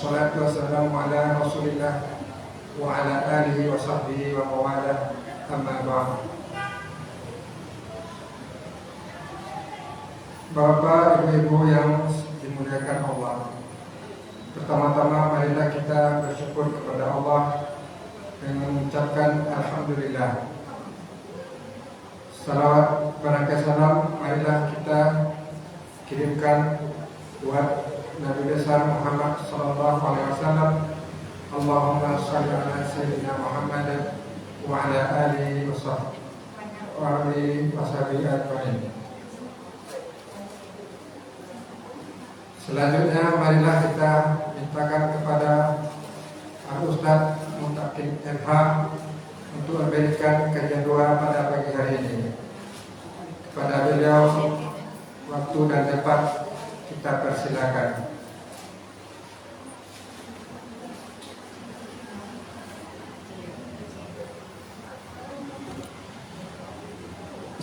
Wassalatu wassalamu ala Rasulillah wa ala alihi wa sahbihi wa mawalah, amma ba'd. Bapak, Ibu-ibu yang dimuliakan Allah, pertama-tama marilah kita bersyukur kepada Allah dengan mengucapkan Alhamdulillah. Salawat barangkali salam marilah kita kirimkan buat Nabi besar Muhammad sallallahu alaihi wasallam. Allahumma shalli ala sayyidina Muhammad wa ala alihi wa sahbihi ajma'in. Selanjutnya marilah kita mintakan kepada Al-Ustaz Muntaqim MH untuk memberikan kajian doa pada pagi hari ini. Kepada beliau waktu dan tempat kita persilakan.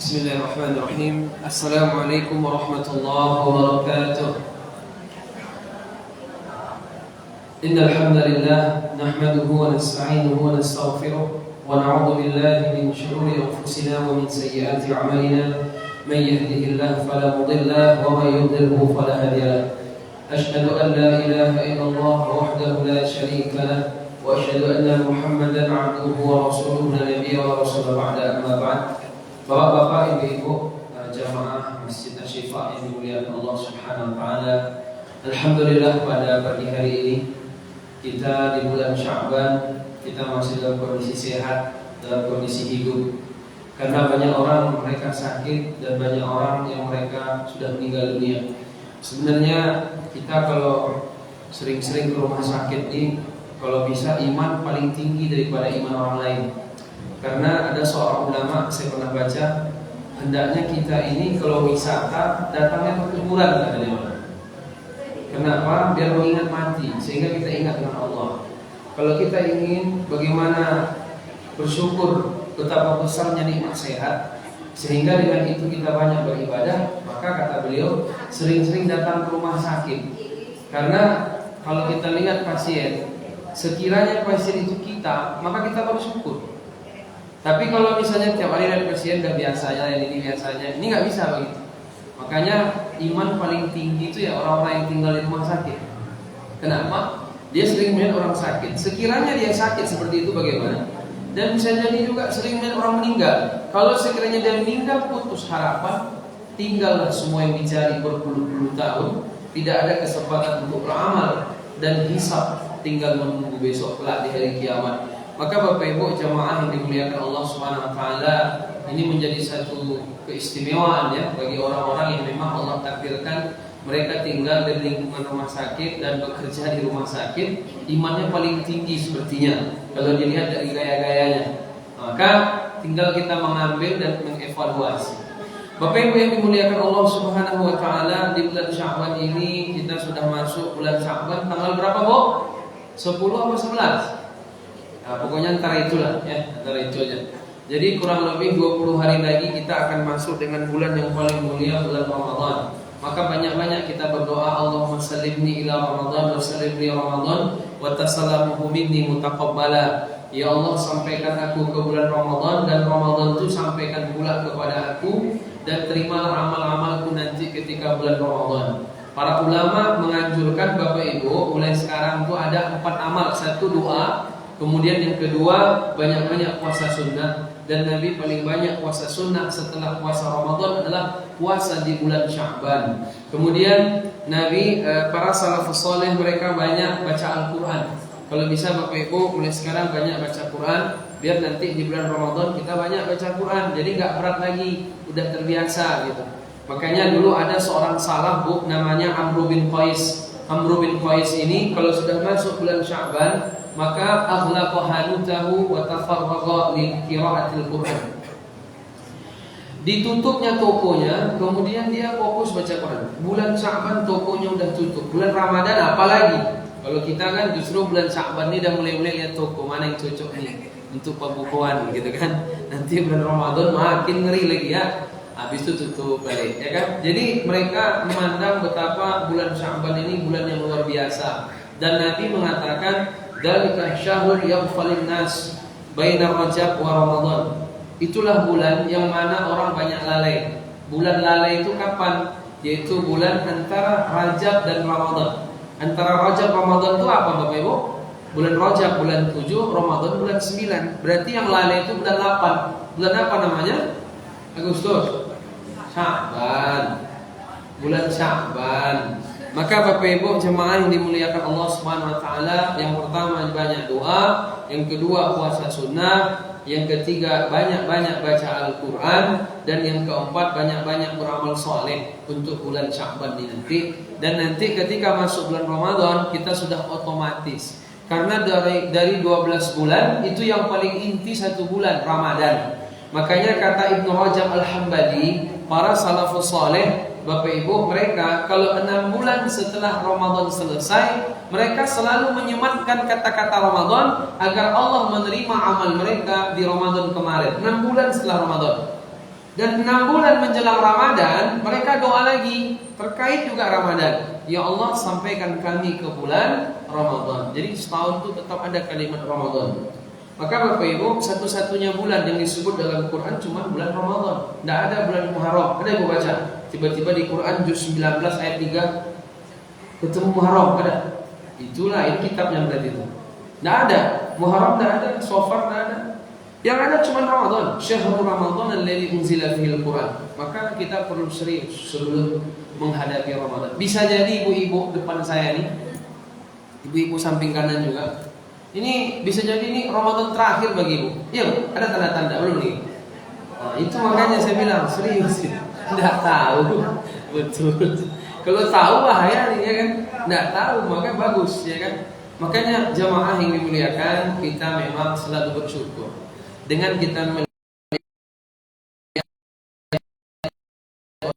Bismillahirrahmanirrahim. Assalamualaikum warahmatullahi wabarakatuh. Innal hamdalillah nahmaduhu wa nasta'inuhu wa nastaghfiruh wa na'udzu billahi min shururi anfusina wa min sayyiati a'malina. Man yahdihillahu fala mudilla lahu wa man yudlilhu fala hadiya lahu. Ashhadu an la ilaha illallah wahdahu la sharika lahu wa ashhadu anna Muhammadan 'abduhu wa rasuluhu la nabiyya wa rasula ba'da, amma ba'd. Bapak-bapak, ibu-ibu, jamaah Masjid Asy-Syifa yang dimuliakan Allah Subhanahu wa taala. Alhamdulillah pada pagi hari ini kita di bulan Sya'ban, kita masih dalam kondisi sehat, dalam kondisi hidup. Karena banyak orang mereka sakit dan banyak orang yang mereka sudah meninggal dunia. Sebenarnya kita kalau sering-sering ke rumah sakit ini, kalau bisa iman paling tinggi daripada iman orang lain. Karena ada seorang ulama saya pernah baca, hendaknya kita ini kalau wisata datangnya ke kuburan, kata dia. Kenapa? Biar mengingat mati, sehingga kita ingat dengan Allah. Kalau kita ingin bagaimana bersyukur betapa besarnya nikmat sehat, sehingga dengan itu kita banyak beribadah, maka kata beliau sering-sering datang ke rumah sakit. Karena kalau kita lihat pasien, sekiranya pasien itu kita, maka kita bersyukur. Tapi kalau misalnya tiap hari lihat pasien udah biasanya, ini biasanya, ini nggak bisa begitu. Makanya iman paling tinggi itu ya orang-orang yang tinggal di rumah sakit. Kenapa? Dia sering melihat orang sakit. Sekiranya dia sakit seperti itu bagaimana? Dan bisa jadi juga sering melihat orang meninggal. Kalau sekiranya dia meninggal putus harapan, tinggallah semua yang dicari berpuluh-puluh tahun, tidak ada kesempatan untuk beramal dan hisab, tinggal menunggu besok kelak di hari kiamat. Maka Bapak Ibu jamaah yang dimuliakan Allah Subhanahu wa taala, ini menjadi satu keistimewaan ya bagi orang-orang yang memang Allah takdirkan mereka tinggal di lingkungan rumah sakit dan bekerja di rumah sakit, imannya paling tinggi sepertinya kalau dilihat dari gaya-gayanya. Maka tinggal kita mengambil dan mengevaluasi. Bapak Ibu yang dimuliakan Allah Subhanahu wa taala, di bulan Sya'ban ini kita sudah masuk bulan Sya'ban tanggal berapa, Bu? 10 atau 11? Nah, pokoknya antara itulah ya, antara itu aja. Jadi kurang lebih 20 hari lagi kita akan masuk dengan bulan yang paling mulia, bulan Ramadan. Maka banyak-banyak kita berdoa, Allahumma sallimni ila Ramadan wa sallimni Ramadan wa tasalamuhu minni mutaqabbala. Ya Allah, sampaikan aku ke bulan Ramadan dan Ramadan itu sampaikan pula kepada aku, dan terimalah amal-amalku nanti ketika bulan Ramadan. Para ulama menganjurkan Bapak Ibu mulai sekarang itu ada 4 amal. 1 doa, kemudian yang kedua banyak-banyak puasa sunnah. Dan Nabi paling banyak puasa sunnah setelah puasa Ramadan adalah puasa di bulan Sya'ban. Kemudian Nabi, para salafus saleh mereka banyak baca Al-Quran. Kalau bisa Bapak Ibu mulai sekarang banyak baca Quran, biar nanti di bulan Ramadan kita banyak baca Quran. Jadi gak berat lagi, udah terbiasa gitu. Makanya dulu ada seorang salaf, Bu, namanya Amr bin Qais. Amr bin Qais ini kalau sudah masuk bulan Sya'ban, maka aghlaqa hanutahu wa tafarraqa li qira'atil Qur'an. Ditutupnya tokonya, kemudian dia fokus baca Quran. Bulan Sya'ban tokonya udah tutup. Bulan Ramadan apalagi? Kalau kita kan justru bulan Sya'ban ini udah mulai lihat toko mana yang cocok nih untuk pembukuan gitu kan. Nanti bulan Ramadan makin ngeri lagi ya. Habis itu tutup balik ya kan. Jadi mereka memandang betapa bulan Sya'ban ini bulan yang luar biasa. Dan Nabi mengatakan, "Dzalika syahrul yaghfalun nas baina Rajab wa Ramadan." Itulah bulan yang mana orang banyak lalai. Bulan lalai itu kapan? Yaitu bulan antara Rajab dan Ramadan. Antara Rajab Ramadan itu apa Bapak Ibu? Bulan Rajab bulan 7, Ramadan bulan 9. Berarti yang lalai itu bulan 8. Bulan apa namanya? Agustus. Sya'ban. Bulan Sya'ban. Maka Bapak Ibu jemaah yang dimuliakan Allah Subhanahu wa taala, yang pertama banyak doa, yang kedua puasa sunnah, yang ketiga banyak-banyak baca Al-Qur'an, dan yang keempat banyak-banyak beramal soleh untuk bulan Sya'ban ini nanti. Dan nanti ketika masuk bulan Ramadan kita sudah otomatis. Karena dari 12 bulan itu yang paling inti satu bulan Ramadan. Makanya kata Ibnu Rajab Al-Hambali, para salafus saleh, Bapak Ibu, mereka kalau 6 bulan setelah Ramadan selesai, mereka selalu menyematkan kata-kata Ramadan agar Allah menerima amal mereka di Ramadan kemarin. 6 bulan setelah Ramadan. Dan 6 bulan menjelang Ramadan, mereka doa lagi terkait juga Ramadan. Ya Allah, sampaikan kami ke bulan Ramadan. Jadi setahun itu tetap ada kalimat Ramadan. Maka Bapak Ibu, satu-satunya bulan yang disebut dalam Quran cuma bulan Ramadan. Tidak ada bulan Muharram. Ada Ibu baca? Tiba-tiba di Quran juz 19 ayat 3 ketemu Muharram, ada? Itulah ini kitabnya berarti itu. Tidak ada. Muharram tidak ada, Safar tidak ada. Yang ada cuma Ramadan. Syahrul Ramadan alladzi unzila fihil Quran. Maka kita perlu serius sebelum menghadapi Ramadan. Bisa jadi ibu-ibu depan saya nih, ibu-ibu samping kanan juga, ini bisa jadi ini Ramadan terakhir bagi ibu. Iya, ada tanda-tanda belum nih? Nah, itu makanya saya bilang serius. Tidak tahu, betul. Kalau tahu bahaya nih ya kan. Tidak tahu maka bagus ya kan. Makanya jamaah yang dimuliakan, kita memang selalu bersyukur dengan kita melihat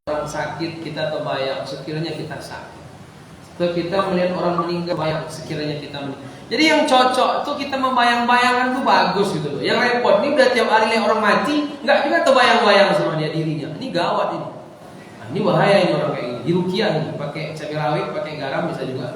orang sakit, kita terbayang sekiranya kita sakit. Atau kita melihat orang meninggal, bayang sekiranya kita meninggal. Jadi yang cocok tuh kita membayang-bayangkan tuh bagus gitu loh. Yang repot nih udah tiap hari lihat orang mati, nggak juga terbayang-bayang sama dia dirinya. Ini gawat ini. Nah, ini bahaya ini orang kayak gini. Di ruqyah ini pakai cabai rawit, pakai garam bisa juga.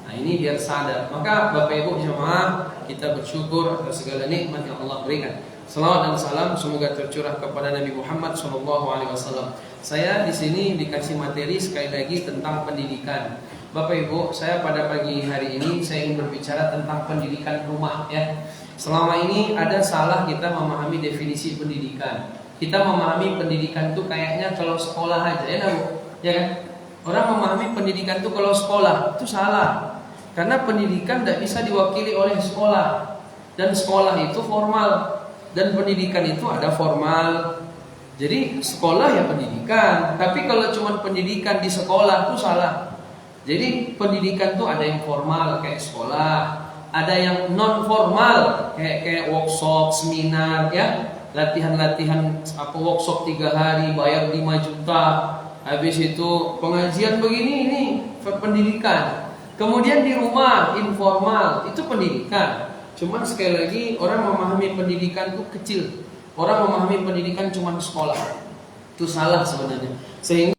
Nah ini biar sadar. Maka Bapak Ibu jemaah, kita bersyukur atas segala nikmat yang Allah berikan. Salawat dan salam semoga tercurah kepada Nabi Muhammad SAW. Saya di sini dikasih materi sekali lagi tentang pendidikan. Bapak Ibu, saya pada pagi hari ini saya ingin berbicara tentang pendidikan rumah ya. Selama ini ada salah kita memahami definisi pendidikan. Kita memahami pendidikan itu kayaknya kalau sekolah aja ya, Bu? Ya kan? Orang memahami pendidikan itu kalau sekolah itu salah. Karena pendidikan tidak bisa diwakili oleh sekolah. Dan sekolah itu formal. Dan pendidikan itu ada formal. Jadi sekolah ya pendidikan. Tapi kalau cuma pendidikan di sekolah itu salah. Jadi pendidikan tuh ada yang formal kayak sekolah, ada yang non formal kayak workshop, seminar ya, latihan-latihan workshop 3 hari bayar 5 juta. Habis itu pengajian begini ini pendidikan. Kemudian di rumah informal itu pendidikan. Cuman sekali lagi orang memahami pendidikan itu kecil. Orang memahami pendidikan cuma sekolah. Itu salah sebenarnya. Sehingga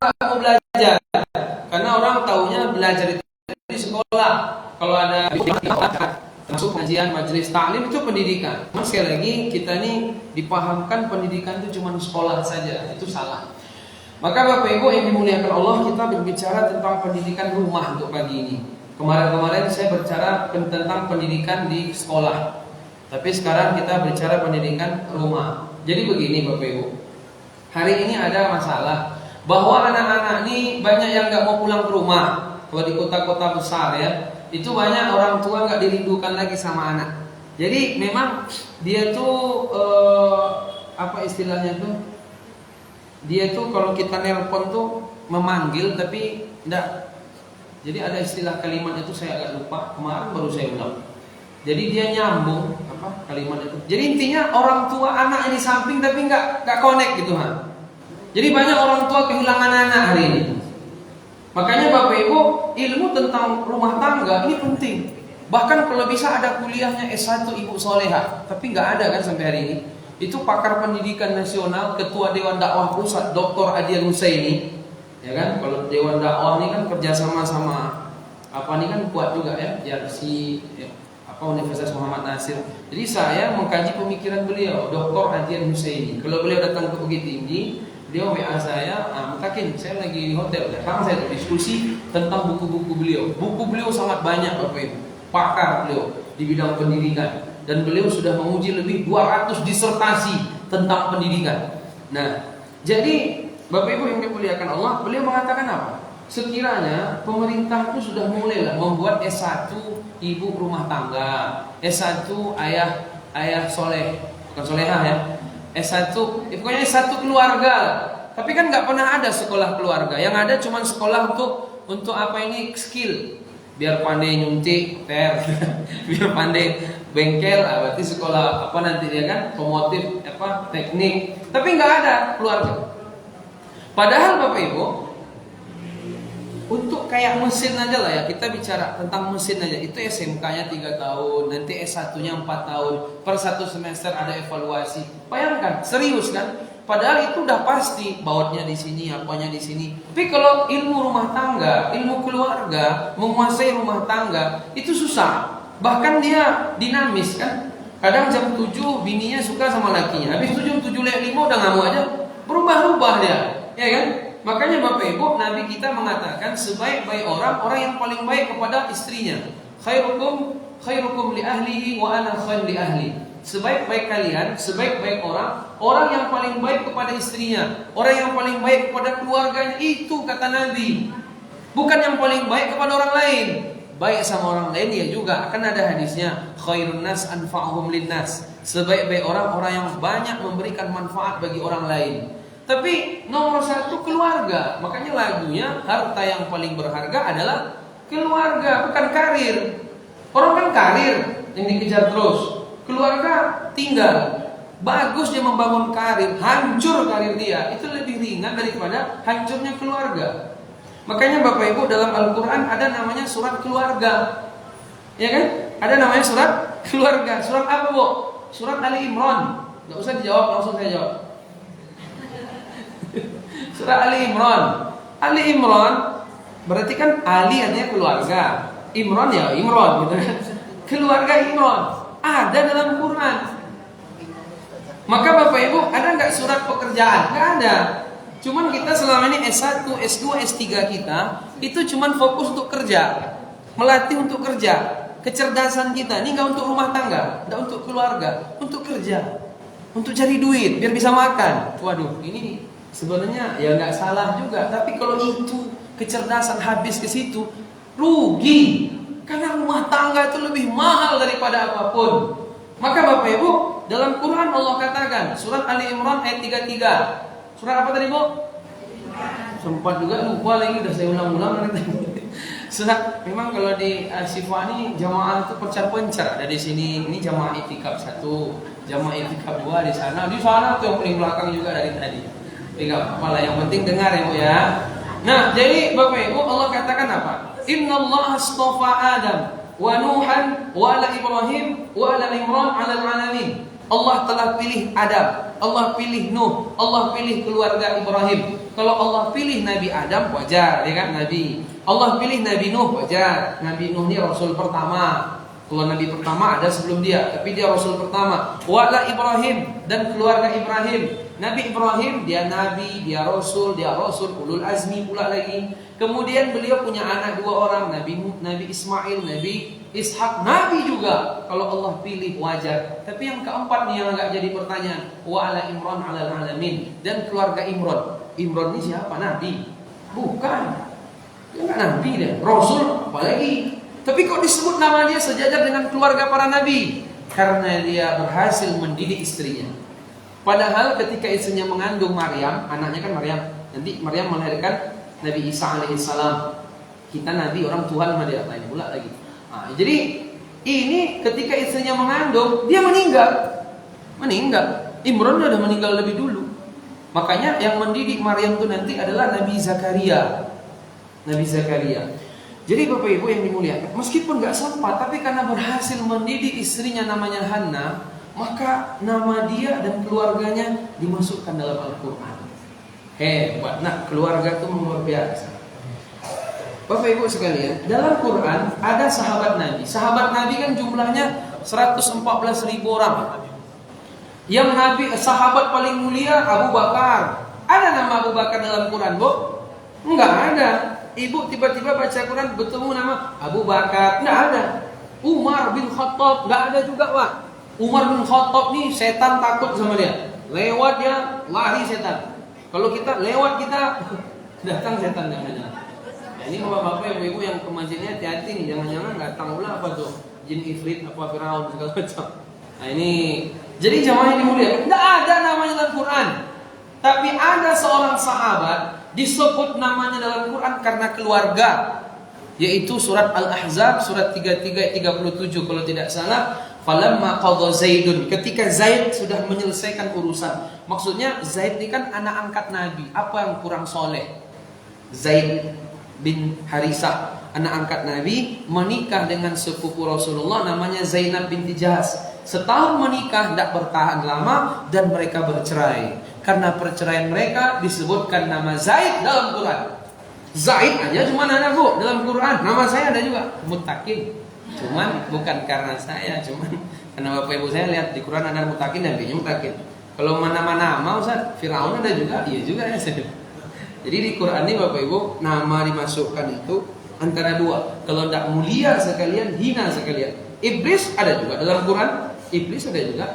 mau belajar karena orang taunya belajar itu di sekolah. Kalau ada masuk kajian majelis taklim itu pendidikan. Sekali lagi kita ini dipahamkan pendidikan itu cuma sekolah saja, itu salah. Maka Bapak Ibu yang dimuliakan Allah, kita berbicara tentang pendidikan rumah untuk pagi ini. Kemarin-kemarin saya berbicara tentang pendidikan di sekolah, tapi sekarang kita berbicara pendidikan rumah. Jadi begini Bapak Ibu, hari ini ada masalah bahwa anak-anak ini banyak yang nggak mau pulang ke rumah. Kalau di kota-kota besar ya, itu banyak orang tua nggak dirindukan lagi sama anak. Jadi memang dia tuh apa istilahnya tuh? Dia tuh kalau kita nelpon tuh memanggil tapi enggak. Jadi ada istilah kalimat itu saya agak lupa, kemarin baru saya ulang. Jadi dia nyambung apa kalimat itu. Jadi intinya orang tua anak ini samping tapi enggak connect gitu kan. Jadi banyak orang tua kehilangan anak hari ini. Makanya Bapak Ibu, ilmu tentang rumah tangga ini penting. Bahkan kalau bisa ada kuliahnya S1 Ibu Soleha, tapi nggak ada kan sampai hari ini. Itu pakar pendidikan nasional, Ketua Dewan Dakwah Pusat, Dr. Adian Husaini, ya kan? Kalau Dewan Dakwah ini kan kerjasama sama apa ini kan kuat juga ya, Universitas Muhammad Nasir. Jadi saya mengkaji pemikiran beliau, Dr. Adian Husaini. Kalau beliau datang ke Bukit Tinggi, dia WA saya, mungkin saya lagi di hotel. Sekarang saya diskusi tentang buku-buku beliau. Buku beliau sangat banyak Bapak Ibu. Pakar beliau di bidang pendidikan, dan beliau sudah menguji lebih 200 disertasi tentang pendidikan. Nah, jadi Bapak Ibu yang dimuliakan Allah, beliau mengatakan apa? Sekiranya pemerintah itu sudah mulailah membuat S1 ibu rumah tangga, S1 ayah soleh, bukan solehah ya, S1, pokoknya S1 keluarga. Tapi kan nggak pernah ada sekolah keluarga. Yang ada cuma sekolah untuk apa ini, skill. Biar pandai nyuntik, biar pandai bengkel, berarti sekolah apa nanti dia kan, otomotif, teknik. Tapi nggak ada keluarga. Padahal Bapak Ibu, untuk kayak mesin aja lah ya, kita bicara tentang mesin aja. Itu SMK-nya 3 tahun, nanti S1-nya 4 tahun, per 1 semester ada evaluasi. Bayangkan, serius kan? Padahal itu udah pasti, bautnya di sini, apanya di sini. Tapi kalau ilmu rumah tangga, ilmu keluarga, menguasai rumah tangga, itu susah. Bahkan dia dinamis kan. Kadang jam 7 bininya suka sama lakinya, habis 7:05 udah ngamuk aja, berubah-ubah dia, ya kan? Makanya Bapak Ibu, Nabi kita mengatakan sebaik-baik orang yang paling baik kepada istrinya. Khairukum li ahlihi wa ana khair li ahli. Sebaik-baik kalian, sebaik-baik orang yang paling baik kepada istrinya, orang yang paling baik kepada keluarganya, itu kata Nabi. Bukan yang paling baik kepada orang lain. Baik sama orang lain ya juga. Akan ada hadisnya, khairun nas anfa'uhum linnas. Sebaik-baik orang yang banyak memberikan manfaat bagi orang lain. Tapi nomor 1 keluarga. Makanya lagunya, harta yang paling berharga adalah keluarga, bukan karir. Orang kan karir yang dikejar terus, keluarga tinggal. Bagus dia membangun karir, hancur karir dia, itu lebih ringan daripada hancurnya keluarga. Makanya Bapak Ibu, dalam Al-Quran ada namanya surat keluarga, ya kan? Ada namanya surat keluarga. Surat apa Bu? Surat Ali Imran. Gak usah dijawab, langsung saya jawab. Surat Ali Imran. Ali Imran berarti kan Ali artinya keluarga, Imran ya Imran gitu kan. Keluarga Imran ada dalam Quran. Maka Bapak Ibu, ada nggak surat pekerjaan? Nggak ada. Cuman kita selama ini S1, S2, S3 kita itu cuman fokus untuk kerja, melatih untuk kerja. Kecerdasan kita ini nggak untuk rumah tangga, nggak untuk keluarga, untuk kerja, untuk cari duit biar bisa makan. Waduh, ini sebenarnya ya nggak salah juga, tapi kalau itu kecerdasan habis ke situ, rugi. Karena rumah tangga itu lebih mahal daripada apapun. Maka Bapak Ibu, dalam Quran Allah katakan, surat Ali Imran ayat 33. Surat apa tadi Bu? Sempat juga lupa lagi, udah saya ulang-ulang. Surat, memang kalau di Syifa ini jamaah itu pencar-pencar. Ada di sini, ini jamaah itikaf 1, jamaah itikaf 2 di sana. Di sana tuh yang paling belakang juga dari tadi. Enggak apa-apa, yang penting dengar ya Bu ya. Nah, jadi Bapak Ibu, Allah katakan apa? Innallaha astafa Adam wa Nuhan wa ala Ibrahim wa ala Imran 'alal 'alamin. Allah telah pilih Adam, Allah pilih Nuh, Allah pilih keluarga Ibrahim. Kalau Allah pilih Nabi Adam, wajar, ya kan, Nabi. Allah pilih Nabi Nuh, wajar. Nabi Nuh ini Rasul pertama. Kalau Nabi pertama ada sebelum dia, tapi dia Rasul pertama. Wa ala Ibrahim, dan keluarga Ibrahim. Nabi Ibrahim, dia Nabi, dia Rasul ulul azmi pula lagi. Kemudian beliau punya anak 2 orang, Nabi Ismail, Nabi Ishak, Nabi juga. Kalau Allah pilih wajar. Tapi yang keempat nih yang agak jadi pertanyaan, wa ala Imran 'alal 'alamin, dan keluarga Imran. Imran ini siapa? Nabi? Bukan. Dia enggak Nabi dia, Rasul apalagi. Tapi kok disebut nama dia sejajar dengan keluarga para nabi? Karena dia berhasil mendidik istrinya. Padahal ketika istrinya mengandung Maryam, anaknya kan Maryam, nanti Maryam melahirkan Nabi Isa alaihissalam. Kita Nabi, orang Tuhan sama dia lain pula lagi. Nah, jadi ini ketika istrinya mengandung, dia meninggal. Imran sudah meninggal lebih dulu. Makanya yang mendidik Maryam itu nanti adalah Nabi Zakaria. Nabi Zakaria. Jadi Bapak Ibu yang dimuliakan, meskipun gak sempat, tapi karena berhasil mendidik istrinya namanya Hannah, maka nama dia dan keluarganya dimasukkan dalam Al-Quran. Hebat. Nah, keluarga itu luar biasa. Bapak Ibu sekalian, dalam Quran ada sahabat Nabi. Sahabat Nabi kan jumlahnya 114.000 orang. Yang Nabi sahabat paling mulia Abu Bakar. Ada nama Abu Bakar dalam Quran, Bu? Enggak ada. Ibu tiba-tiba baca Quran bertemu nama Abu Bakar, enggak ada. Umar bin Khattab, enggak ada juga, Pak. Umar bin Khattab nih setan takut sama dia. Lewat dia lari setan. Kalau kita lewat kita datang setan namanya. Nah, ini bapak-bapak ibu-ibu yang ke masjidnya hati-hati nih, jangan-jangan datang pula apa tuh jin ifrit apa Firaun segala macam. Nah ini jadi jamaah yang dimuliakan, enggak ada namanya dalam Quran. Tapi ada seorang sahabat disebut namanya dalam Quran karena keluarga, yaitu surat Al-Ahzab surat 33 37 kalau tidak salah. Falamma qadha Zaidun, ketika Zaid sudah menyelesaikan urusan. Maksudnya Zaid ini kan anak angkat Nabi. Apa yang kurang soleh? Zaid bin Harisah, anak angkat Nabi, menikah dengan sepupu Rasulullah namanya Zainab binti Jahas. Setahun menikah, tidak bertahan lama dan mereka bercerai. Karena perceraian mereka disebutkan nama Zaid dalam Quran. Zaid aja cuma ada, Bu, dalam Quran. Nama saya ada juga, Muttaqin. Cuman bukan karena saya, cuman karena Bapak Ibu saya lihat di Quran ada Muttaqin dan Nabi Muttaqin. Kalau nama-nama Ustaz, Firaun ada juga, iya juga ya. Jadi di Quran ini Bapak Ibu nama dimasukkan itu antara dua. Kalau tidak mulia sekalian, hina sekalian. Iblis ada juga dalam Quran, iblis ada juga.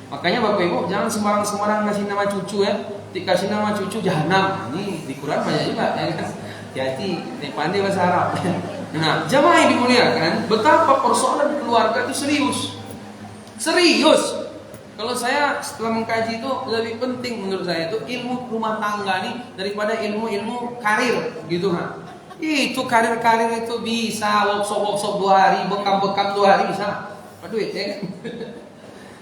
Makanya Bapak Ibu jangan sembarang-sembarang ngasih nama cucu ya. Dikasih nama cucu jahanam. Ini di Quran banyak juga ya kan. Hati-hati, pandai bahasa Arab. Nah, jamaah yang dimuliakan, betapa persoalan keluarga itu serius. Serius. Kalau saya setelah mengkaji itu lebih penting menurut saya itu ilmu rumah tangga nih daripada ilmu karir gitu kan. Itu karir itu bisa workshop 2 hari, bekam 2 hari bisa. Apa duit ya kan?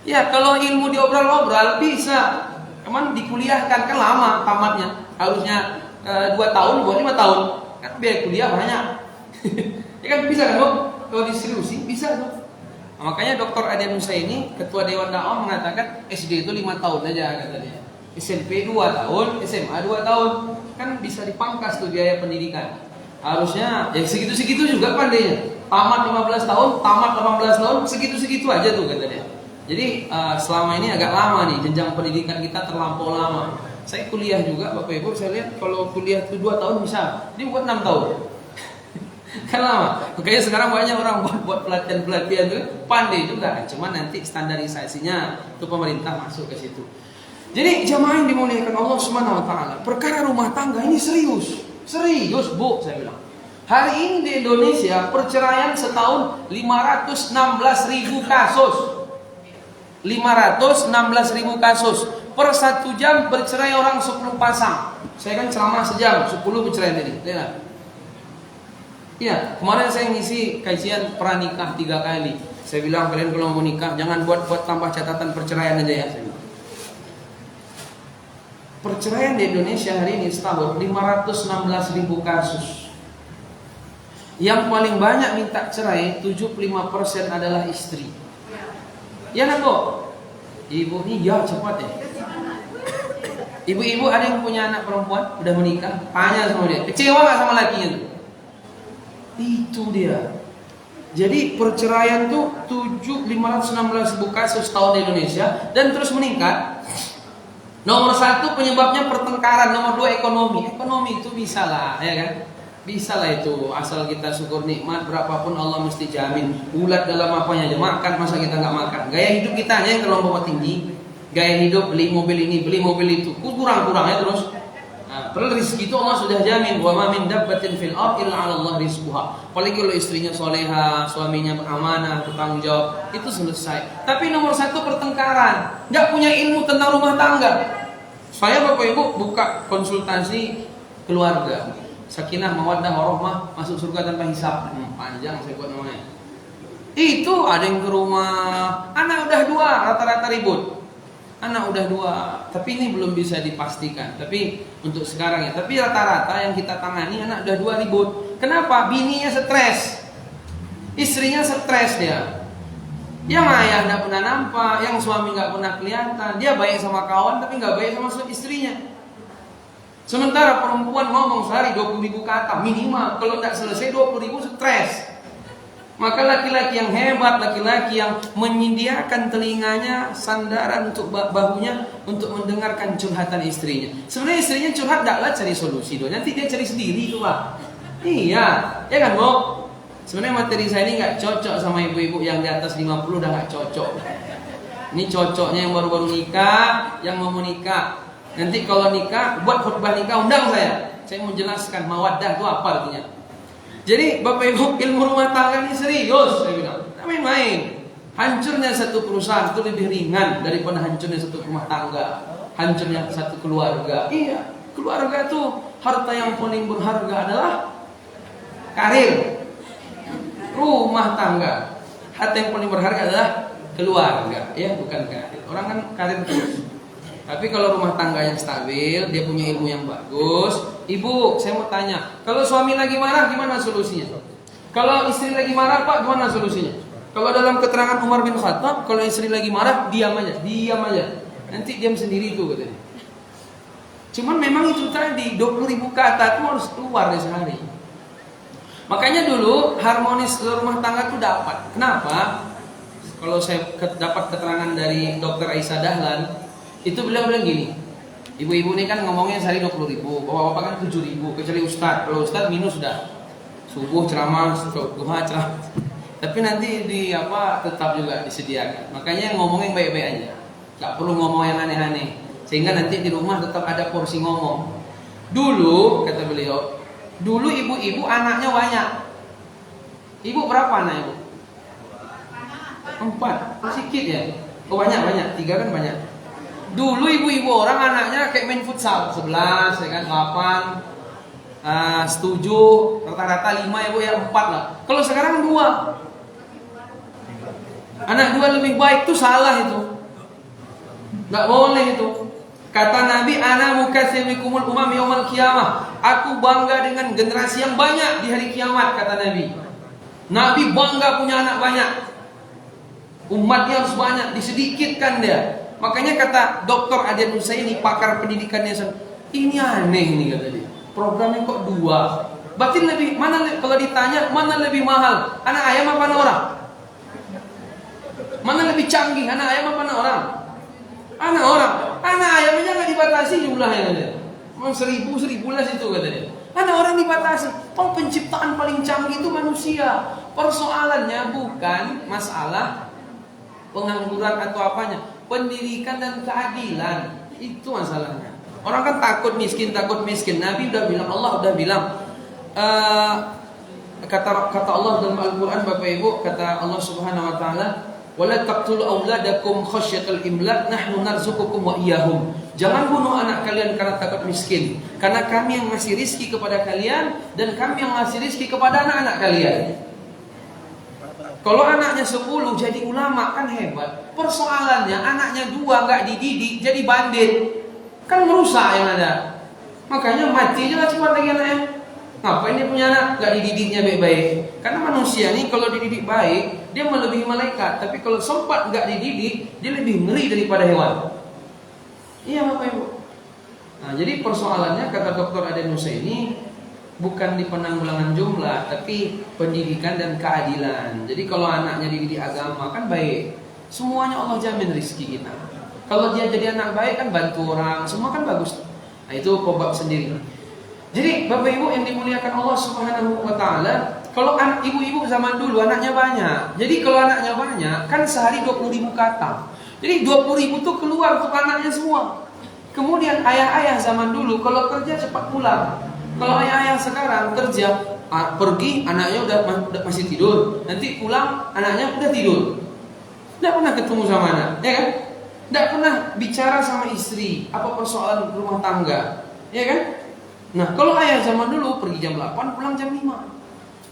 Ya kalau ilmu diobrol-obrol bisa. Cuman dikuliahkan kan lama tamatnya. Harusnya 2 tahun buat 5 tahun. Kan biaya kuliah banyak. Ya kan bisa kan, Bu? Kalau diseriusin bisa tuh. Nah, makanya Dr. Adian Musa ini ketua Dewan Dakwah mengatakan SD itu 5 tahun aja katanya. SMP 2 tahun, SMA 2 tahun. Kan bisa dipangkas tuh biaya pendidikan. Harusnya ya segitu-segitu juga pandainya. Tamat 15 tahun, tamat 18 tahun, segitu-segitu aja tuh katanya. Jadi selama ini agak lama nih jenjang pendidikan kita terlampau lama. Saya kuliah juga Bapak Ibu, saya lihat kalau kuliah itu 2 tahun bisa. Ini buat 6 tahun. Kan lama. Makanya sekarang banyak orang buat pelatihan itu pandai juga. Cuman nanti standarisasinya itu pemerintah masuk ke situ. Jadi jamaah yang dimuliakan Allah Subhanahu wa taala, perkara rumah tangga ini serius. Serius, Bu, saya bilang. Hari ini di Indonesia perceraian setahun 516.000 kasus. 516.000 kasus. Per 1 jam bercerai orang 10 pasang. Saya kan ceramah sejam, 10 bercerai tadi. Lihat. Iya, kemarin saya ngisi kajian pranikah 3 kali. Saya bilang kalian kalau mau nikah jangan buat tambah catatan perceraian aja ya. Perceraian di Indonesia hari ini setahun 516.000 kasus. Yang paling banyak minta cerai 75% adalah istri. Ya kan, Bu? Ibu ini ya cepat ya. Ibu-ibu ada yang punya anak perempuan udah menikah, tanya sama dia, kecewa gak sama lakinya? Itu dia. Jadi perceraian tuh 516.000 kasus tahun di Indonesia dan terus meningkat. Nomor 1 penyebabnya pertengkaran, nomor 2 ekonomi. Ekonomi itu bisa lah, ya kan? Bisa lah itu, asal kita syukur nikmat berapapun Allah mesti jamin. Ulat dalam apanya aja, makan masa kita nggak makan. Gaya hidup kita aja yang terlalu tinggi. Gaya hidup beli mobil ini, beli mobil itu, kurang ya terus. Nah, padahal rezeki itu Allah sudah jamin. Wa ma min dabbatin fil ardh illa 'ala Allah rizquha. Apalagi kalau istrinya soleha, suaminya beramanah, bertanggung jawab, itu selesai. Tapi nomor 1 pertengkaran, nggak punya ilmu tentang rumah tangga. Saya Bapak Ibu buka konsultasi keluarga. Sakinah mawaddah warahmah masuk surga tanpa hisab. Panjang saya buat namanya. Itu ada yang ke rumah, anak udah 2 rata-rata ribut. anak udah 2, tapi ini belum bisa dipastikan. Tapi untuk sekarang ya, tapi rata-rata yang kita tangani anak udah 2 ribut. Kenapa? Bininya stres, istrinya stres dia. Yang ayah nggak pernah nampak, yang suami nggak pernah kelihatan. Dia baik sama kawan tapi nggak baik sama istrinya. Sementara perempuan ngomong sehari 20.000 kata minimal. Kalau nggak selesai 20.000 stres. Maka laki-laki yang hebat, laki-laki yang menyediakan telinganya, sandaran untuk bahunya untuk mendengarkan curhatan istrinya. Sebenarnya istrinya curhat daklah cari solusi, nanti dia cari sendiri tuh, Pak. Iya, ya kan, Bu? Sebenarnya materi saya ini nggak cocok sama ibu-ibu yang di atas 50, udah nggak cocok. Ini cocoknya yang baru-baru nikah, yang mau menikah. Nanti kalau nikah, buat khutbah nikah, undang saya. Saya mau jelaskan mawaddah itu apa artinya. Jadi Bapak Ibu, ilmu rumah tangga ini serius, saya bilang. Tidak main-main. Hancurnya satu perusahaan itu lebih ringan daripada hancurnya satu rumah tangga, hancurnya satu keluarga. Iya, keluarga itu harta yang paling berharga adalah karir. Rumah tangga, harta yang paling berharga adalah keluarga, ya, bukan karir. Orang kan karir terus. Tapi kalau rumah tangga yang stabil, dia punya ilmu yang bagus. Ibu, saya mau tanya, kalau suami lagi marah gimana solusinya? Kalau istri lagi marah, Pak, gimana solusinya? Kalau dalam keterangan Umar bin Khattab, kalau istri lagi marah, diam aja. Nanti diam sendiri itu katanya. Cuman memang itu tadi 20.000 kata itu harus keluar dari sehari. Makanya dulu harmonis rumah tangga itu dapat. Kenapa? Kalau saya dapat keterangan dari Dr. Aisyah Dahlan, itu beliau bilang gini, ibu-ibu ini kan ngomongnya sehari 20.000, bapak-bapak kan 7.000, kecuali ustadz. Kalau ustadz minus sudah subuh ceramah, duha ceramah. Tapi nanti tetap juga disediakan. Makanya ngomong yang baik-baik aja, nggak perlu ngomong yang aneh-aneh, sehingga nanti di rumah tetap ada porsi ngomong. Dulu kata beliau, dulu ibu-ibu anaknya banyak. Ibu berapa anak ibu? 4, sedikit ya? Oh banyak, 3 kan banyak. Dulu ibu-ibu orang anaknya kayak main futsal 11, ya kan 8, 7, rata-rata 5 ibu ya 4 lah. Kalau sekarang 2, anak 2 lebih baik tuh salah itu, nggak boleh itu. Kata Nabi, ana mukatsibikumul umam yaumal qiyamah. Aku bangga dengan generasi yang banyak di hari kiamat, kata Nabi. Nabi bangga punya anak banyak. Umatnya harus banyak, disedikitkan dia. Makanya kata Dr. Adian Husaini, pakar pendidikannya, ini aneh nih kata dia. Programnya kok 2. Berarti kalau ditanya mana lebih mahal, anak ayam apa anak orang? Mana lebih canggih, anak ayam apa anak orang? Anak orang. Anak ayam aja nggak dibatasi jumlahnya kata dia. 1.000 lah situ kata dia. Anak orang dibatasi. Oh, penciptaan paling canggih itu manusia. Persoalannya bukan masalah pengangguran atau apanya, pendidikan dan keadilan, itu masalahnya. Orang kan takut miskin. Nabi udah bilang, Allah udah bilang, kata Allah dalam Al-Quran, Bapak Ibu, kata Allah Subhanahu Wa Taala, wala taqtulu auladakum khasyatal imlaq nahnu narzuqukum wa iyyahum. Jangan bunuh anak kalian karena takut miskin, karena kami yang ngasih rizki kepada kalian dan kami yang ngasih rizki kepada anak-anak kalian. Kalau anaknya 10 jadi ulama kan hebat. Persoalannya anaknya 2 nggak dididik jadi bandit, kan merusak yang ada. Makanya mati aja lah cepat lagi anaknya. Ngapain dia punya anak nggak dididiknya baik-baik? Karena manusia nih kalau dididik baik dia melebihi malaikat, tapi kalau sempat nggak dididik dia lebih ngeri daripada hewan. Iya Bapak Ibu. Nah jadi persoalannya kata Dr. Adian Husaini bukan di penanggulangan jumlah, tapi pendidikan dan keadilan. Jadi kalau anaknya dididik agama kan baik, semuanya Allah jamin rezeki kita. Kalau dia jadi anak baik kan bantu orang, semua kan bagus. Nah itu bab sendiri. Jadi Bapak Ibu yang dimuliakan Allah Subhanahu Wa Taala, kalau ibu-ibu zaman dulu anaknya banyak. Jadi kalau anaknya banyak kan sehari 20.000 kata. Jadi 20.000 tuh keluar untuk anaknya semua. Kemudian ayah-ayah zaman dulu kalau kerja cepat pulang. Kalau ayah-ayah sekarang kerja, pergi anaknya udah masih tidur, nanti pulang anaknya udah tidur. Tidak pernah ketemu sama anak, ya kan? Tidak pernah bicara sama istri apa persoalan rumah tangga, ya kan? Nah kalau ayah zaman dulu pergi jam 8 pulang jam 5.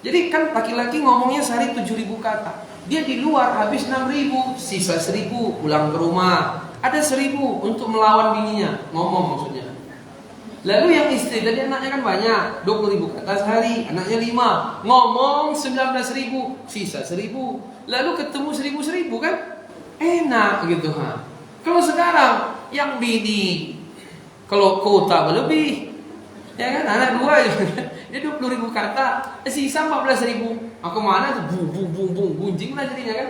Jadi kan laki-laki ngomongnya sehari 7.000 kata. Dia di luar habis 6.000, sisa 1.000 pulang ke rumah. ada 1.000 untuk melawan bininya, ngomong maksudnya. Lalu yang istri tadi anaknya kan banyak, 20.000 kata sehari, anaknya 5, ngomong 19.000, sisa 1.000. Lalu ketemu 1.000 kan, enak gitu ha. Kalau sekarang yang bini, kalau kota berlebih, ya kan anak 2 dia 20.000 kata, sisa 14.000. Aku mana tuh bunjing lah jadinya kan.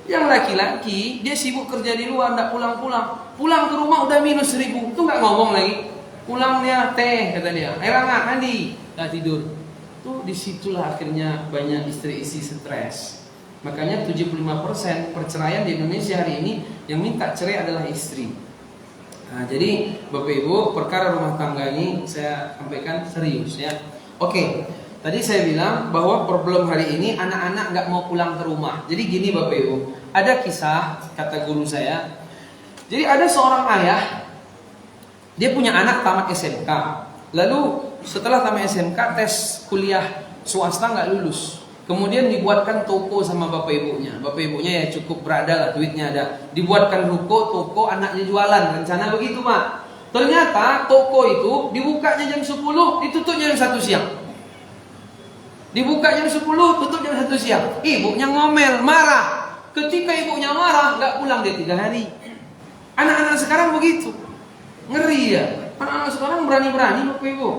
Yang laki-laki dia sibuk kerja di luar, nggak pulang-pulang. Pulang ke rumah udah minus 1.000, tuh nggak ngomong lagi. Pulang dia teh kata dia, air hangat mandi, dah tidur. Tuh disitulah akhirnya banyak istri-istri stres. Makanya 75% perceraian di Indonesia hari ini yang minta cerai adalah istri. Nah, jadi Bapak Ibu, perkara rumah tangga ini saya sampaikan serius ya. Oke, tadi saya bilang bahwa problem hari ini anak-anak nggak mau pulang ke rumah. Jadi gini Bapak Ibu, ada kisah kata guru saya. Jadi ada seorang ayah, dia punya anak tamat SMK. Lalu setelah tamat SMK tes kuliah swasta nggak lulus. Kemudian dibuatkan toko sama bapak ibunya. Bapak ibunya ya cukup berada lah, duitnya ada. Dibuatkan toko anaknya jualan. Rencana begitu Mak. Ternyata toko itu dibukanya jam 10, ditutupnya jam 1 siang. Dibuka jam 10, tutup jam 1 siang. Ibunya ngomel, marah. Ketika ibunya marah, nggak pulang dia 3 hari. Anak-anak sekarang begitu. Ngeri ya. Anak-anak sekarang berani-berani Bapak Ibu.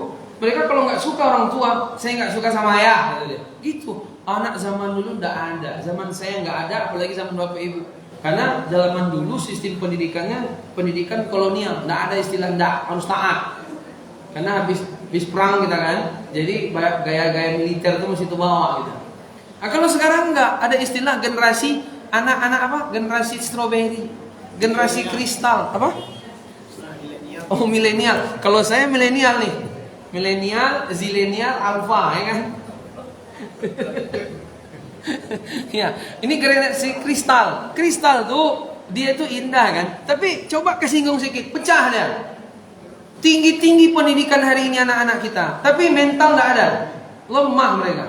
Mereka kalau nggak suka orang tua, saya nggak suka sama ayah, kata dia. Gitu. Anak zaman dulu nggak ada, zaman saya nggak ada, apalagi zaman Bapak Ibu. Karena zaman dulu sistem pendidikannya pendidikan kolonial, nggak ada istilah nggak, harus taat. Karena habis perang kita kan, jadi gaya-gaya militer itu mesti bawa gitu. Nah, kalau sekarang nggak ada istilah generasi anak-anak apa? Generasi strawberry, generasi kristal, apa? Oh milenial. Kalau saya milenial nih. Milenial, zilenial, alfa, ya kan? Ya, ini generasi kristal. Kristal tuh dia tuh indah kan? Tapi coba kesinggung sedikit, pecah dia. Tinggi-tinggi pendidikan hari ini anak-anak kita, tapi mental nggak ada, lemah mereka.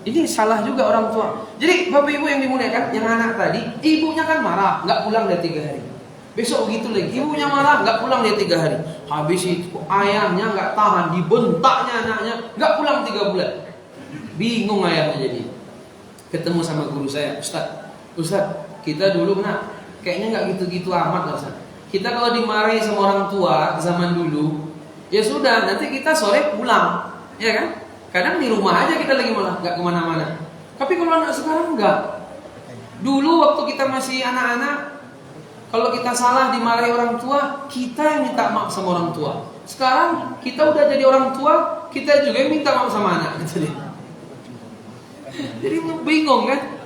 Ini salah juga orang tua. Jadi Bapak Ibu yang dimuliakan, yang anak tadi, ibunya kan marah, nggak pulang dia 3 hari. Besok begitu lagi, ibunya marah, nggak pulang dia 3 hari. Habis itu ayahnya nggak tahan, dibentaknya anaknya, nggak pulang 3 bulan. Bingung ayahnya jadi. Ketemu sama guru saya, Ustaz, kita dulu nak, kayaknya nggak gitu-gitu amat lah Ustaz. Kita kalau dimarahi sama orang tua zaman dulu, ya sudah, nanti kita sore pulang, ya kan? Kadang di rumah aja kita lagi malah, nggak kemana-mana. Tapi kalau anak sekarang nggak. Dulu waktu kita masih anak-anak, kalau kita salah dimarahi orang tua, kita yang minta maaf sama orang tua. Sekarang kita udah jadi orang tua, kita juga yang minta maaf sama anak. Jadi bingung kan?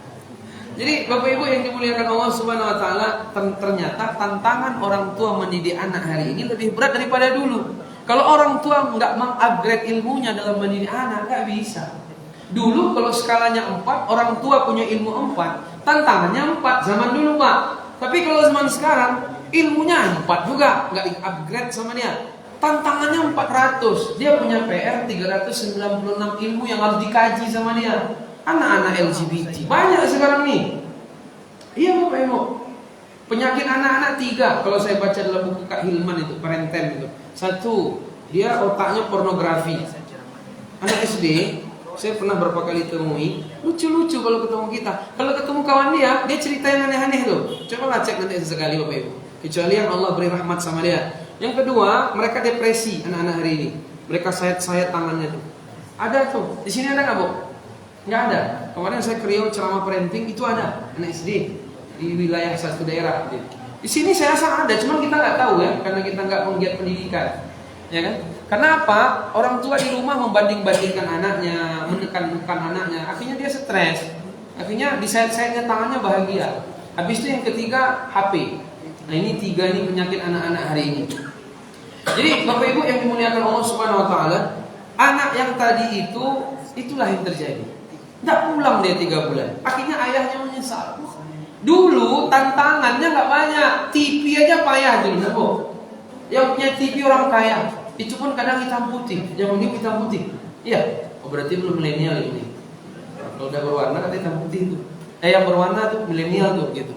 Jadi Bapak Ibu yang dimuliakan Allah Subhanahu wa taala, ternyata tantangan orang tua mendidik anak hari ini lebih berat daripada dulu. Kalau orang tua nggak mengupgrade ilmunya dalam mendidik anak, nggak bisa. Dulu kalau skalanya 4, orang tua punya ilmu 4, tantangannya 4 zaman dulu Pak. Tapi kalau zaman sekarang ilmunya 4 juga, nggak di-upgrade sama dia. Tantangannya 400, dia punya PR 396 ilmu yang harus dikaji sama dia. Anak-anak LGBT banyak sekarang nih. Iya Bapak Ibu. Penyakit anak-anak 3 kalau saya baca dalam buku Kak Hilman itu, Parenten itu. 1, dia otaknya pornografi. Anak SD, saya pernah berapa kali temui, lucu-lucu kalau ketemu kita. Kalau ketemu kawan dia cerita yang aneh-aneh tuh. Cobalah cek nanti sesekali Bapak Ibu. Kecuali yang Allah beri rahmat sama dia. Yang kedua, mereka depresi anak-anak hari ini. Mereka sayat-sayat tangannya tuh. Ada tuh. Di sini ada nggak Bu? Nggak ada. Kemarin saya kriyo ceramah parenting itu ada anak SD di wilayah satu daerah. Di sini saya rasa ada, cuman kita nggak tahu ya, karena kita nggak menggiat pendidikan, ya kan? Kenapa orang tua di rumah membanding-bandingkan anaknya, menekan-nekan anaknya, akhirnya dia stres, akhirnya di sayat-sayatnya tangannya bahagia. Habis itu yang ketiga HP. Nah ini 3 ini penyakit anak-anak hari ini. Jadi Bapak Ibu yang dimuliakan Allah Subhanahu Wa Taala, anak yang tadi itulah yang terjadi. Nggak pulang dia 3 bulan. Akhirnya ayahnya menyesal. Dulu tantangannya nggak banyak. TV aja payah dulu, Bu. Yang punya TV orang kaya. Itu pun kadang hitam putih. Jangan ini hitam putih. Iya. Oh berarti belum milenial ini. Kalau udah berwarna kan hitam putih itu. Yang berwarna tuh milenial tuh gitu.